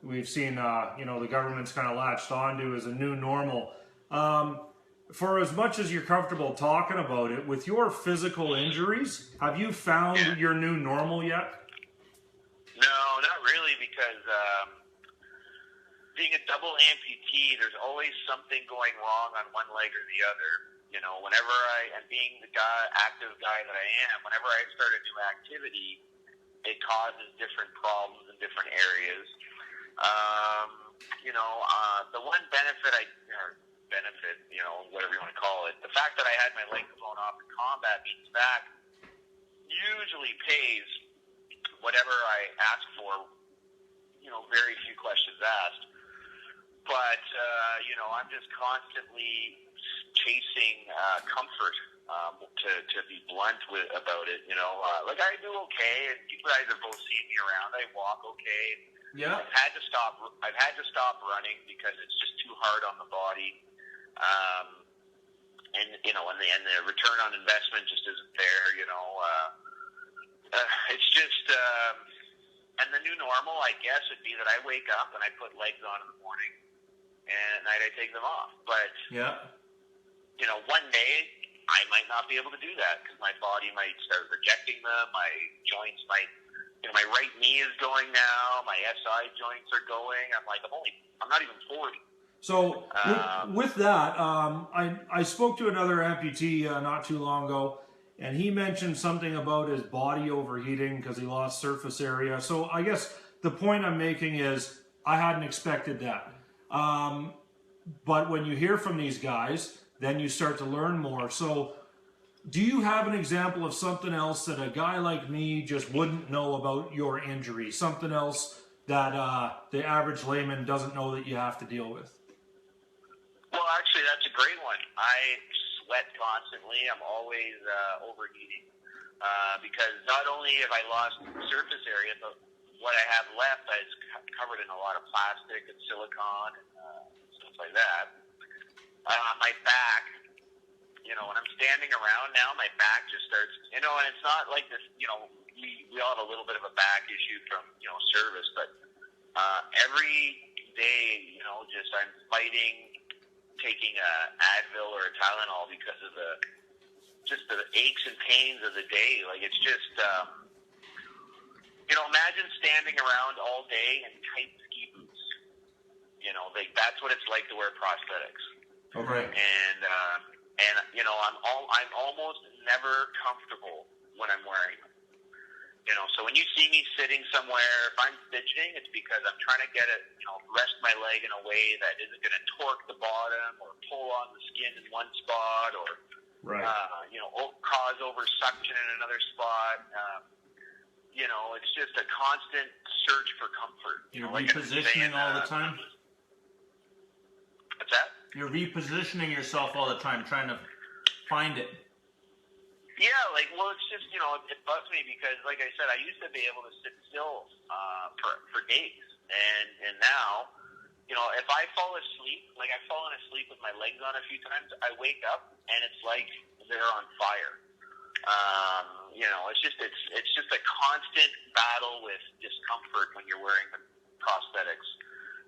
we've seen, you know, the government's kind of latched onto is a new normal. For as much as you're comfortable talking about it, with your physical injuries, have you found your new normal yet? No, not really, because being a double amputee, there's always something going wrong on one leg or the other. You know, whenever and being the active guy that I am, whenever I start a new activity, it causes different problems in different areas. You know, the one benefit you know, whatever you want to call it, the fact that I had my leg blown off in combat means that usually pays whatever I ask for, you know, very few questions asked. But, you know, I'm just constantly chasing comfort, to be blunt about it, you know. Like, I do okay, and you guys have both seen me around. I walk okay. Yeah. I've had to stop running because it's just too hard on the body. And you know, and the return on investment just isn't there. You know, it's just and the new normal, I guess, would be that I wake up and I put legs on in the morning, and at night I take them off. But you know, one day I might not be able to do that because my body might start rejecting them. My joints might, you know, my right knee is going now. My SI joints are going. I'm not even 40. So with that, I spoke to another amputee not too long ago, and he mentioned something about his body overheating because he lost surface area. So I guess the point I'm making is I hadn't expected that. But when you hear from these guys, then you start to learn more. So do you have an example of something else that a guy like me just wouldn't know about your injury? Something else that the average layman doesn't know that you have to deal with? Well, actually, that's a great one. I sweat constantly. I'm always overheating because not only have I lost surface area, but what I have left is covered in a lot of plastic and silicone and stuff like that. My back when I'm standing around now, my back just starts, and it's not like this, we all have a little bit of a back issue from, service, but every day, just I'm fighting taking a Advil or a Tylenol because of the aches and pains of the day. Like, it's just, imagine standing around all day in tight ski boots. Like, that's what it's like to wear prosthetics. Okay. And I'm almost never comfortable when I'm wearing them. So when you see me sitting somewhere, if I'm fidgeting, it's because I'm trying to get it, rest my leg in a way that isn't going to torque the bottom or pull on the skin in one spot or, Right. Cause over suction in another spot. It's just a constant search for comfort. You're repositioning all the time? What's that? You're repositioning yourself all the time, trying to find it. Yeah, it's just, it bugs me because, like I said, I used to be able to sit still for days. And now, if I fall asleep, like I've fallen asleep with my legs on a few times, I wake up and it's like they're on fire. It's just a constant battle with discomfort when you're wearing the prosthetics.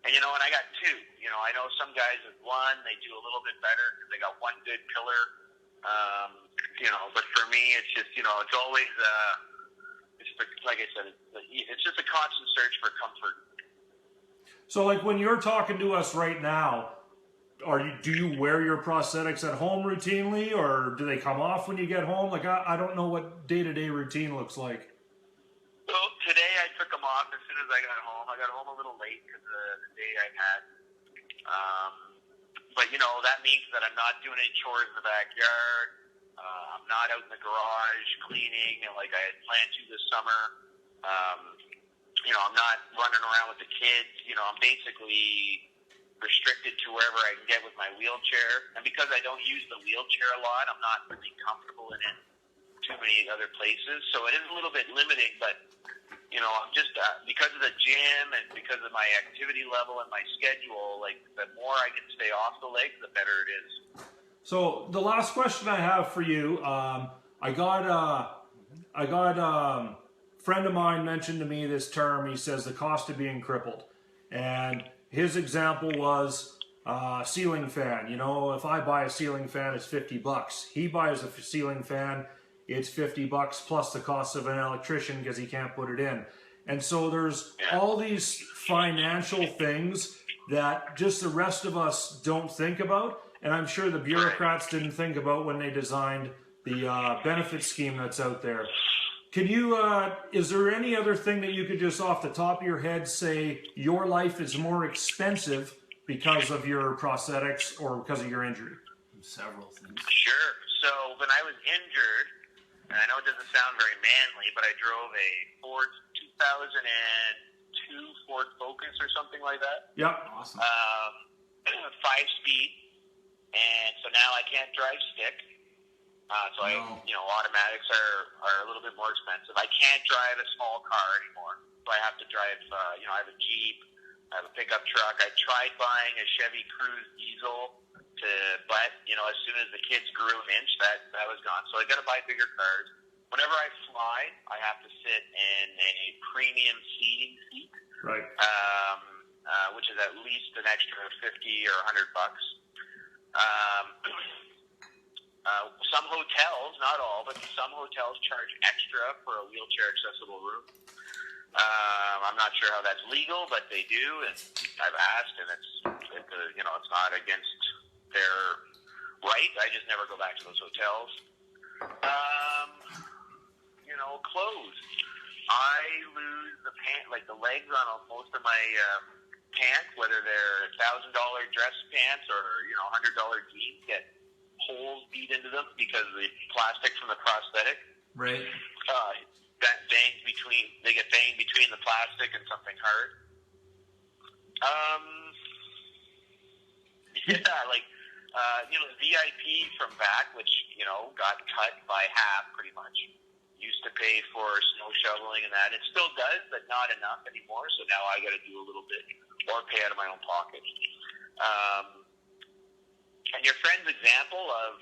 And, and I got two. I know some guys with one, they do a little bit better because they got one good pillar. But for me, it's just, it's always, like I said, it's just a constant search for comfort. So, like, when you're talking to us right now, do you wear your prosthetics at home routinely, or do they come off when you get home? Like, I don't know what day-to-day routine looks like. Well, today I took them off as soon as I got home. I got home a little late because of the day I had. But, that means that I'm not doing any chores in the backyard. I'm not out in the garage cleaning like I had planned to this summer. I'm not running around with the kids. I'm basically restricted to wherever I can get with my wheelchair. And because I don't use the wheelchair a lot, I'm not really comfortable in it too many other places. So it is a little bit limiting, but, I'm just, because of the gym and because of my activity level and my schedule, like, the more I can stay off the legs, the better it is. So the last question I have for you, I got friend of mine mentioned to me this term. He says the cost of being crippled, and his example was ceiling fan. If I buy a ceiling fan, it's $50. He buys a ceiling fan, it's $50 plus the cost of an electrician because he can't put it in. And so there's all these financial things that just the rest of us don't think about. And I'm sure the bureaucrats didn't think about when they designed the benefit scheme that's out there. Can you, is there any other thing that you could just off the top of your head say your life is more expensive because of your prosthetics or because of your injury? Several things. Sure. So when I was injured, and I know it doesn't sound very manly, but I drove a Ford 2002 Ford Focus or something like that. Yep. Awesome. 5-speed. And so now I can't drive stick. So automatics are a little bit more expensive. I can't drive a small car anymore. So I have to drive, I have a Jeep, I have a pickup truck. I tried buying a Chevy Cruze diesel but as soon as the kids grew an inch, that was gone. So I got to buy bigger cars. Whenever I fly, I have to sit in a premium seating seat. Right. Which is at least an extra $50 or $100. Some hotels, not all, but some hotels charge extra for a wheelchair accessible room. I'm not sure how that's legal, but they do, and I've asked, and it's not against their right. I just never go back to those hotels. Clothes. I lose the the legs on most of my pants, whether they're $1,000 dress pants or $100 jeans, get holes beat into them because of the plastic from the prosthetic. Right. They get banged between the plastic and something hard. VIP from back, which got cut by half pretty much. Used to pay for snow shoveling and that. It still does, but not enough anymore. So now I got to do a little bit or pay out of my own pocket. And your friend's example of,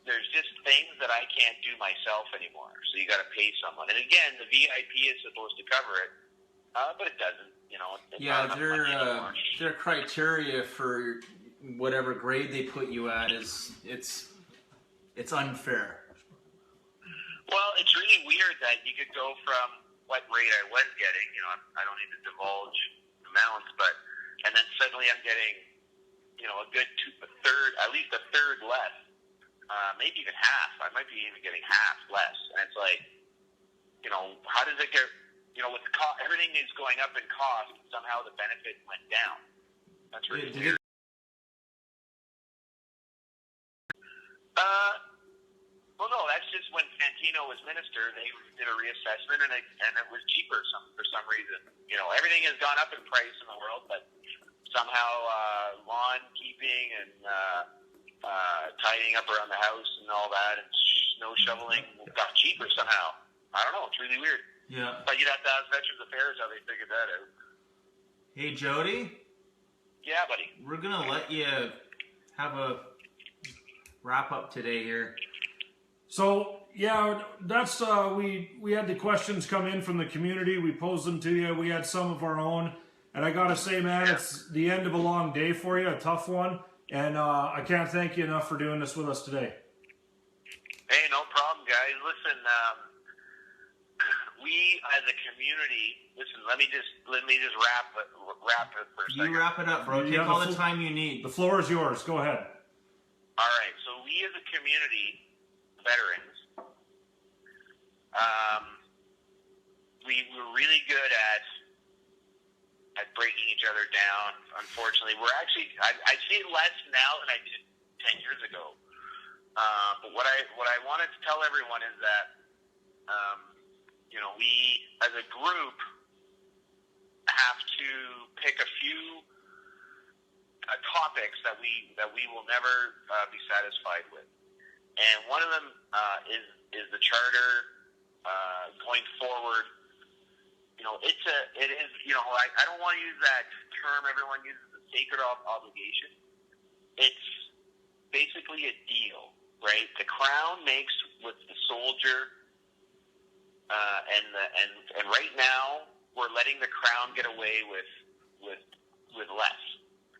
there's just things that I can't do myself anymore. So you got to pay someone. And again, the VIP is supposed to cover it, but it doesn't. You know, it's not enough money anymore. Their criteria for whatever grade they put you at is it's unfair. Well, it's really weird that you could go from what rate I was getting. You know, I don't need to divulge amounts, and then suddenly I'm getting, you know, at least a third less. Maybe even half. I might be even getting half less. And it's like, you know, how does it get, you know, with everything is going up in cost, somehow the benefit went down. That's really weird. Well, no, that's just when Santino was minister, they did a reassessment and it was cheaper for some reason. You know, everything has gone up in price in the world, but somehow lawn keeping and tidying up around the house and all that and snow shoveling got cheaper somehow. I don't know. It's really weird. Yeah. But you'd have to ask Veterans Affairs how they figured that out. Hey, Jody? Yeah, buddy. We're going to let you have a wrap up today here. So, yeah, that's, we had the questions come in from the community. We posed them to you. We had some of our own. And I got to say, man, it's the end of a long day for you, a tough one. And I can't thank you enough for doing this with us today. Hey, no problem, guys. Listen, we as a community, let me just wrap it for a second. You wrap it up, bro. Take all the time you need. The floor is yours. Go ahead. All right. So we as a community, veterans, we're really good at breaking each other down. Unfortunately, I see it less now than I did 10 years ago. But what I wanted to tell everyone is that, you know, we as a group have to pick a few topics that we will never be satisfied with. And one of them is the charter going forward. You know, it is, you know, I don't want to use that term everyone uses, the sacred obligation. It's basically a deal, right? The Crown makes with the soldier, and right now we're letting the Crown get away with less.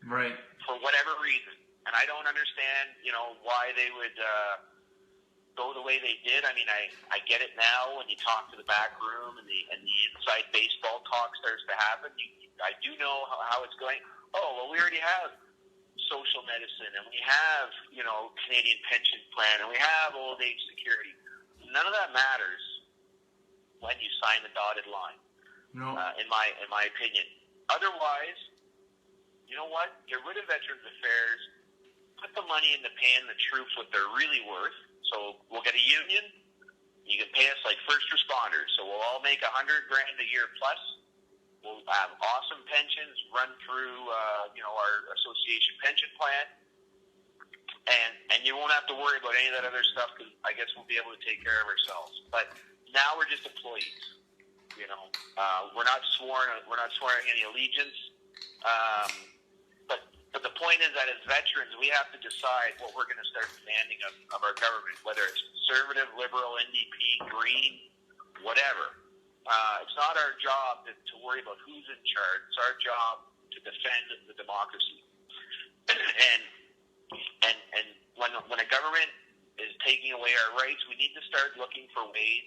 Right. For whatever reason. And I don't understand, you know, why they would go the way they did. I mean, I get it now when you talk to the back room and the inside baseball talk starts to happen. I do know how it's going. Oh, well, we already have social medicine and we have, you know, Canadian pension plan and we have old age security. None of that matters when you sign the dotted line. No. In my opinion. Otherwise, you know what? Get rid of Veterans Affairs. Put the money into paying the troops what they're really worth. So we'll get a union. You can pay us like first responders. So we'll all make $100,000 a year plus. We'll have awesome pensions run through, you know, our association pension plan. And you won't have to worry about any of that other stuff because I guess we'll be able to take care of ourselves. But now we're just employees. You know, we're not swearing any allegiance. But the point is that as veterans, we have to decide what we're going to start demanding of our government, whether it's conservative, liberal, NDP, green, whatever. It's not our job to worry about who's in charge. It's our job to defend the democracy. And when a government is taking away our rights, we need to start looking for ways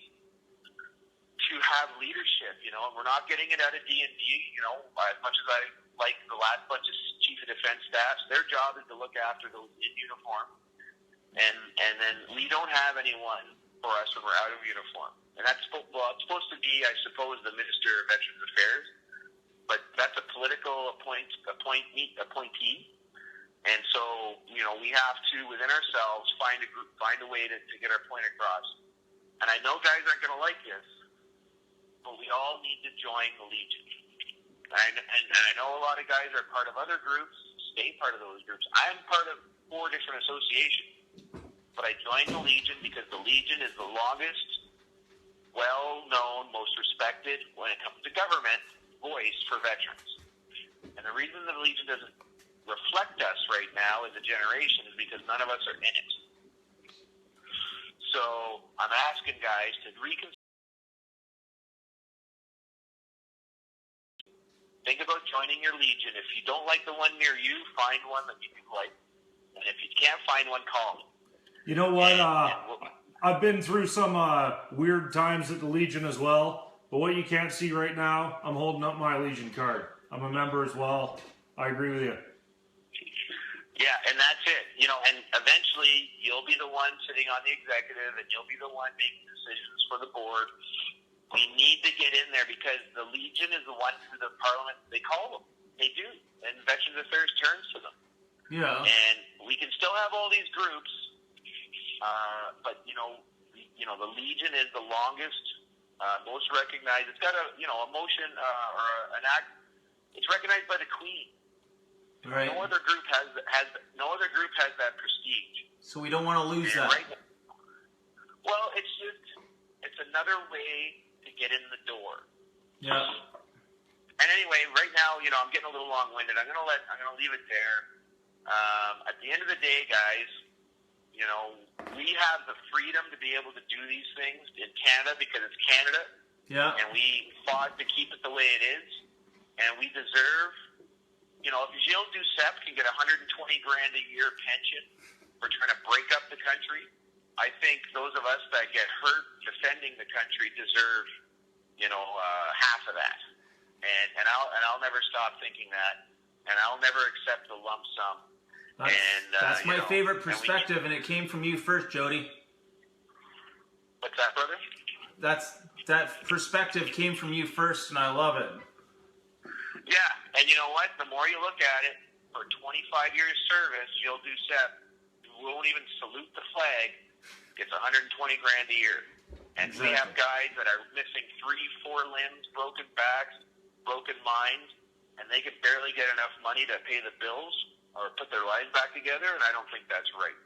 to have leadership. You know, and we're not getting it out of D&D. You know, as much as I like the last bunch of chief of defense staffs, their job is to look after those in uniform, and then we don't have anyone for us when we're out of uniform. And that's it's supposed to be, I suppose, the Minister of Veterans Affairs, but that's a political appointee. And so, you know, we have to within ourselves find a way to get our point across. And I know guys aren't going to like this, but we all need to join the Legion. And I know a lot of guys are part of other groups, stay part of those groups. I'm part of 4 different associations, but I joined the Legion because the Legion is the longest, well-known, most respected, when it comes to government, voice for veterans. And the reason the Legion doesn't reflect us right now as a generation is because none of us are in it. So I'm asking guys to reconsider. Think about joining your Legion. If you don't like the one near you, find one that you like. And if you can't find one, call me. You know what? I've been through some weird times at the Legion as well. But what you can't see right now, I'm holding up my Legion card. I'm a member as well. I agree with you. Yeah, and that's it. You know, and eventually you'll be the one sitting on the executive, and you'll be the one making decisions for the board. We need to get in there because the Legion is the one who the Parliament, they call them. They do. And Veterans Affairs turns to them. Yeah. And we can still have all these groups, but, you know, the Legion is the longest, most recognized. It's got a motion or an act. It's recognized by the Queen. Right. No other group has that prestige. So we don't want to lose that. Right, well, it's another way to get in the door. Yeah. And anyway, right now, I'm getting a little long-winded. I'm gonna leave it there. At the end of the day, guys, we have the freedom to be able to do these things in Canada because it's Canada. Yeah. And we fought to keep it the way it is. And we deserve, if Gilles Duceppe can get $120,000 a year pension for trying to break up the country, I think those of us that get hurt defending the country deserve, half of that. And I'll never stop thinking that. And I'll never accept the lump sum. That's my favorite perspective, and it came from you first, Jody. What's that, brother? That perspective came from you first, and I love it. Yeah, and you know what? The more you look at it, for 25 years service, Gilles Duceppe, who won't even salute the flag, gets $120,000 a year. And exactly. We have guys that are missing 3-4 limbs, broken backs, broken minds, and they can barely get enough money to pay the bills or put their lives back together, and I don't think that's right.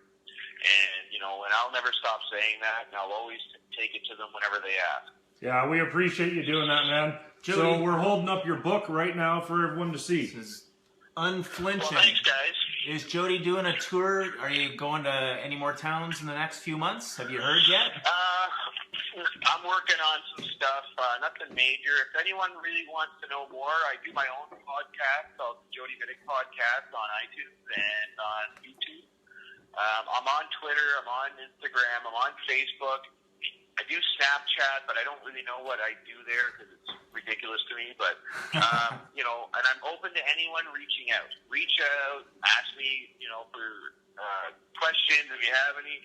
And, and I'll never stop saying that, and I'll always take it to them whenever they ask. Yeah, we appreciate you doing that, man. Jody, so we're holding up your book right now for everyone to see. This is unflinching. Well, thanks, guys. Is Jody doing a tour? Are you going to any more towns in the next few months? Have you heard yet? I'm working on some stuff, nothing major. If anyone really wants to know more, I do my own podcast called the Jody Mitic Podcast on iTunes and on YouTube. I'm on Twitter, I'm on Instagram, I'm on Facebook. I do Snapchat, but I don't really know what I do there because it's ridiculous to me. But, and I'm open to anyone reaching out. Reach out, ask me, for questions if you have any.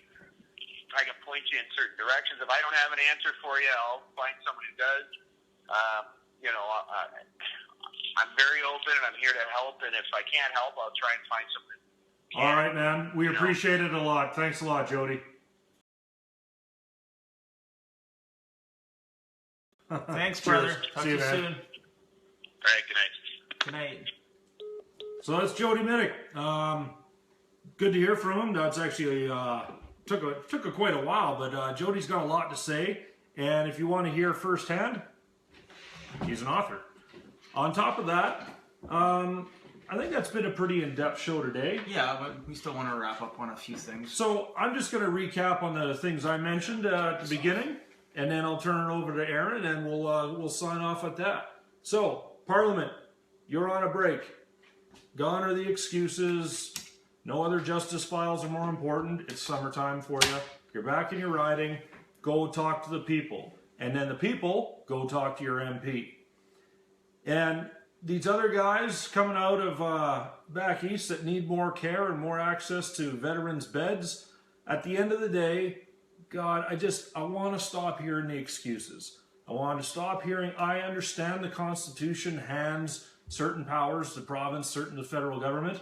I can point you in certain directions. If I don't have an answer for you, I'll find someone who does. I'm very open and I'm here to help. And if I can't help, I'll try and find someone. All right, man. We appreciate it a lot. Thanks a lot, Jody. Thanks, brother. Talk to you soon. All right, good night. Good night. So that's Jody Mitic. Good to hear from him. That's actually took quite a while, but Jody's got a lot to say. And if you want to hear firsthand, he's an author. On top of that, I think that's been a pretty in-depth show today. Yeah, but we still want to wrap up on a few things. So I'm just going to recap on the things I mentioned at the beginning, and then I'll turn it over to Aaron, and we'll sign off at that. So, Parliament, you're on a break. Gone are the excuses. No other justice files are more important. It's summertime for you. You're back in your riding. Go talk to the people. And then the people, go talk to your MP. And these other guys coming out of back east that need more care and more access to veterans' beds, at the end of the day, God, I want to stop hearing the excuses. I want to stop hearing, I understand the Constitution hands certain powers to the province, certain to the federal government.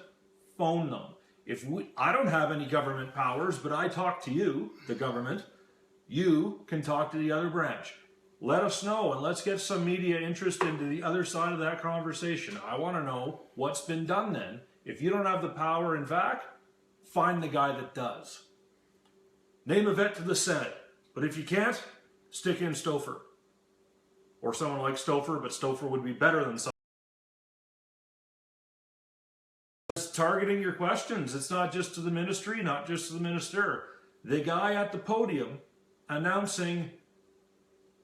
Phone them. I don't have any government powers, but I talk to you, the government. You can talk to the other branch. Let us know, and let's get some media interest into the other side of that conversation. I want to know what's been done then. If you don't have the power in VAC, find the guy that does. Name a vet to the Senate. But if you can't, stick in Stoffer. Or someone like Stoffer, but Stoffer would be better than someone. It's targeting your questions. It's not just to the ministry, not just to the minister. The guy at the podium announcing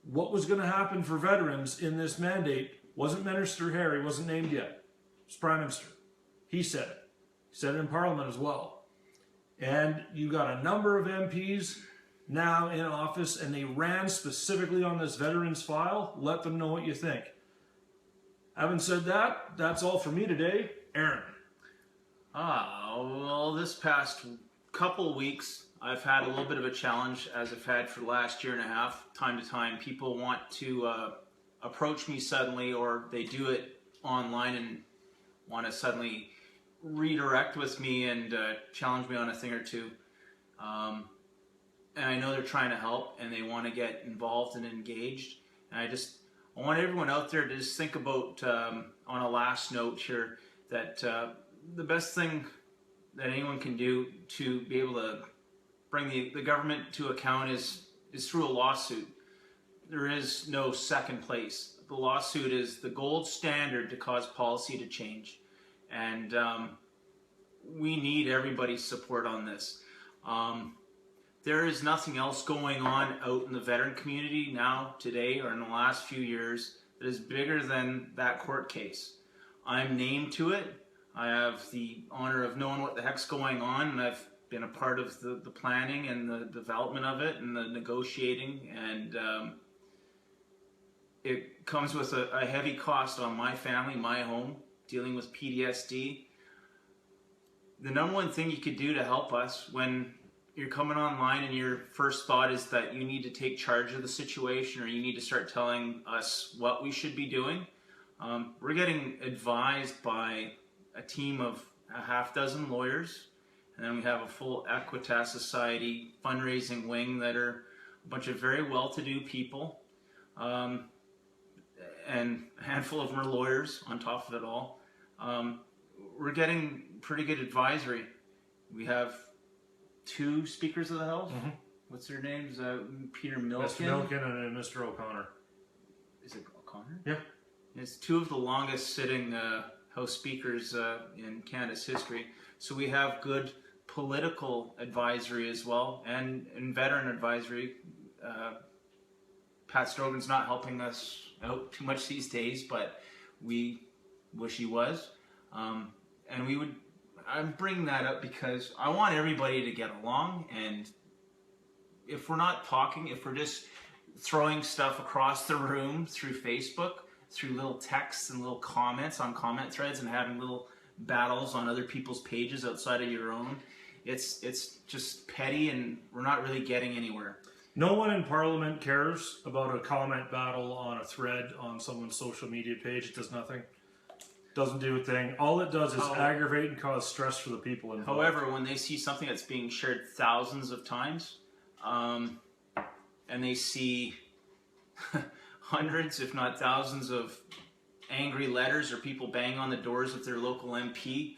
what was going to happen for veterans in this mandate. Wasn't Minister Harry, wasn't named yet. It's Prime Minister. He said it. He said it in Parliament as well. And you got a number of MPs now in office, and they ran specifically on this veterans file. Let them know what you think. Having said that, that's all for me today. Aaron. Well, this past couple weeks, I've had a little bit of a challenge, as I've had for the last year and a half. Time to time, people want to approach me suddenly, or they do it online and want to suddenly redirect with me and challenge me on a thing or two. And I know they're trying to help, and they want to get involved and engaged. And I want everyone out there to just think about, on a last note here, that the best thing that anyone can do to be able to bring the government to account is through a lawsuit. There is no second place. The lawsuit is the gold standard to cause policy to change. And we need everybody's support on this. There is nothing else going on out in the veteran community now, today, or in the last few years that is bigger than that court case. I'm named to it. I have the honor of knowing what the heck's going on, and I've been a part of the planning and the development of it and the negotiating, and it comes with a heavy cost on my family, my home, dealing with PTSD. The number one thing you could do to help us when you're coming online and your first thought is that you need to take charge of the situation, or you need to start telling us what we should be doing. We're getting advised by a team of a half dozen lawyers, and then we have a full Equitas Society fundraising wing that are a bunch of very well-to-do people, and a handful of them are lawyers on top of it all. We're getting pretty good advisory. We have 2 speakers of the House. Mm-hmm. What's their names? Peter Milken. Mr. Milken and Mr. O'Connor. Is it O'Connor? Yeah. It's 2 of the longest sitting House speakers in Canada's history. So we have good political advisory as well, and veteran advisory. Pat Strogan's not helping us out too much these days, but we wish he was. And I'm bringing that up because I want everybody to get along, and if we're not talking, if we're just throwing stuff across the room through Facebook, through little texts and little comments on comment threads, and having little battles on other people's pages outside of your own, it's just petty, and we're not really getting anywhere. No one in Parliament cares about a comment battle on a thread on someone's social media page. It does nothing. Doesn't do a thing. All it does is aggravate and cause stress for the people involved. However, when they see something that's being shared thousands of times, and they see hundreds, if not thousands, of angry letters or people banging on the doors of their local MP,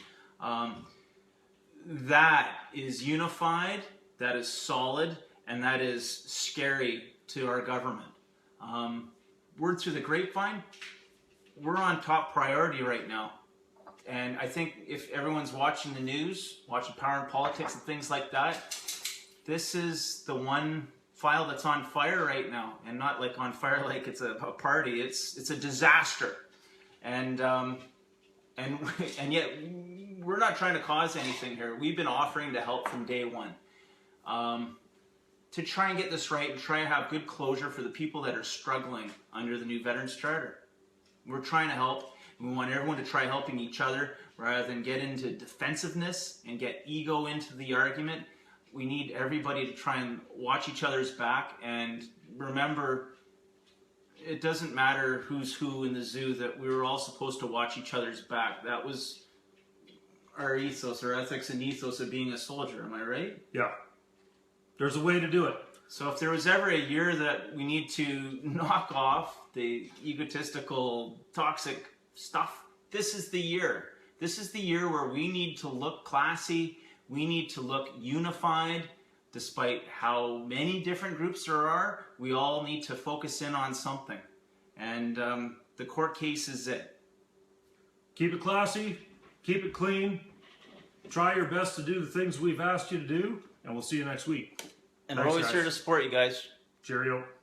that is unified, that is solid, and that is scary to our government. Word through the grapevine, we're on top priority right now. And I think if everyone's watching the news, watching Power and Politics and things like that, this is the one file that's on fire right now. And not like on fire like it's a party, it's a disaster. And yet we're not trying to cause anything here. We've been offering to help from day one. To try and get this right and try and have good closure for the people that are struggling under the new Veterans Charter. We're trying to help. We want everyone to try helping each other rather than get into defensiveness and get ego into the argument. We need everybody to try and watch each other's back and remember it doesn't matter who's who in the zoo, that we were all supposed to watch each other's back. That was our ethos, our ethics and ethos of being a soldier. Am I right? Yeah. There's a way to do it. So if there was ever a year that we need to knock off the egotistical, toxic stuff, this is the year. This is the year where we need to look classy. We need to look unified. Despite how many different groups there are, we all need to focus in on something. And the court case is it. Keep it classy. Keep it clean. Try your best to do the things we've asked you to do. And we'll see you next week. And we're always here to support you guys. Cheerio.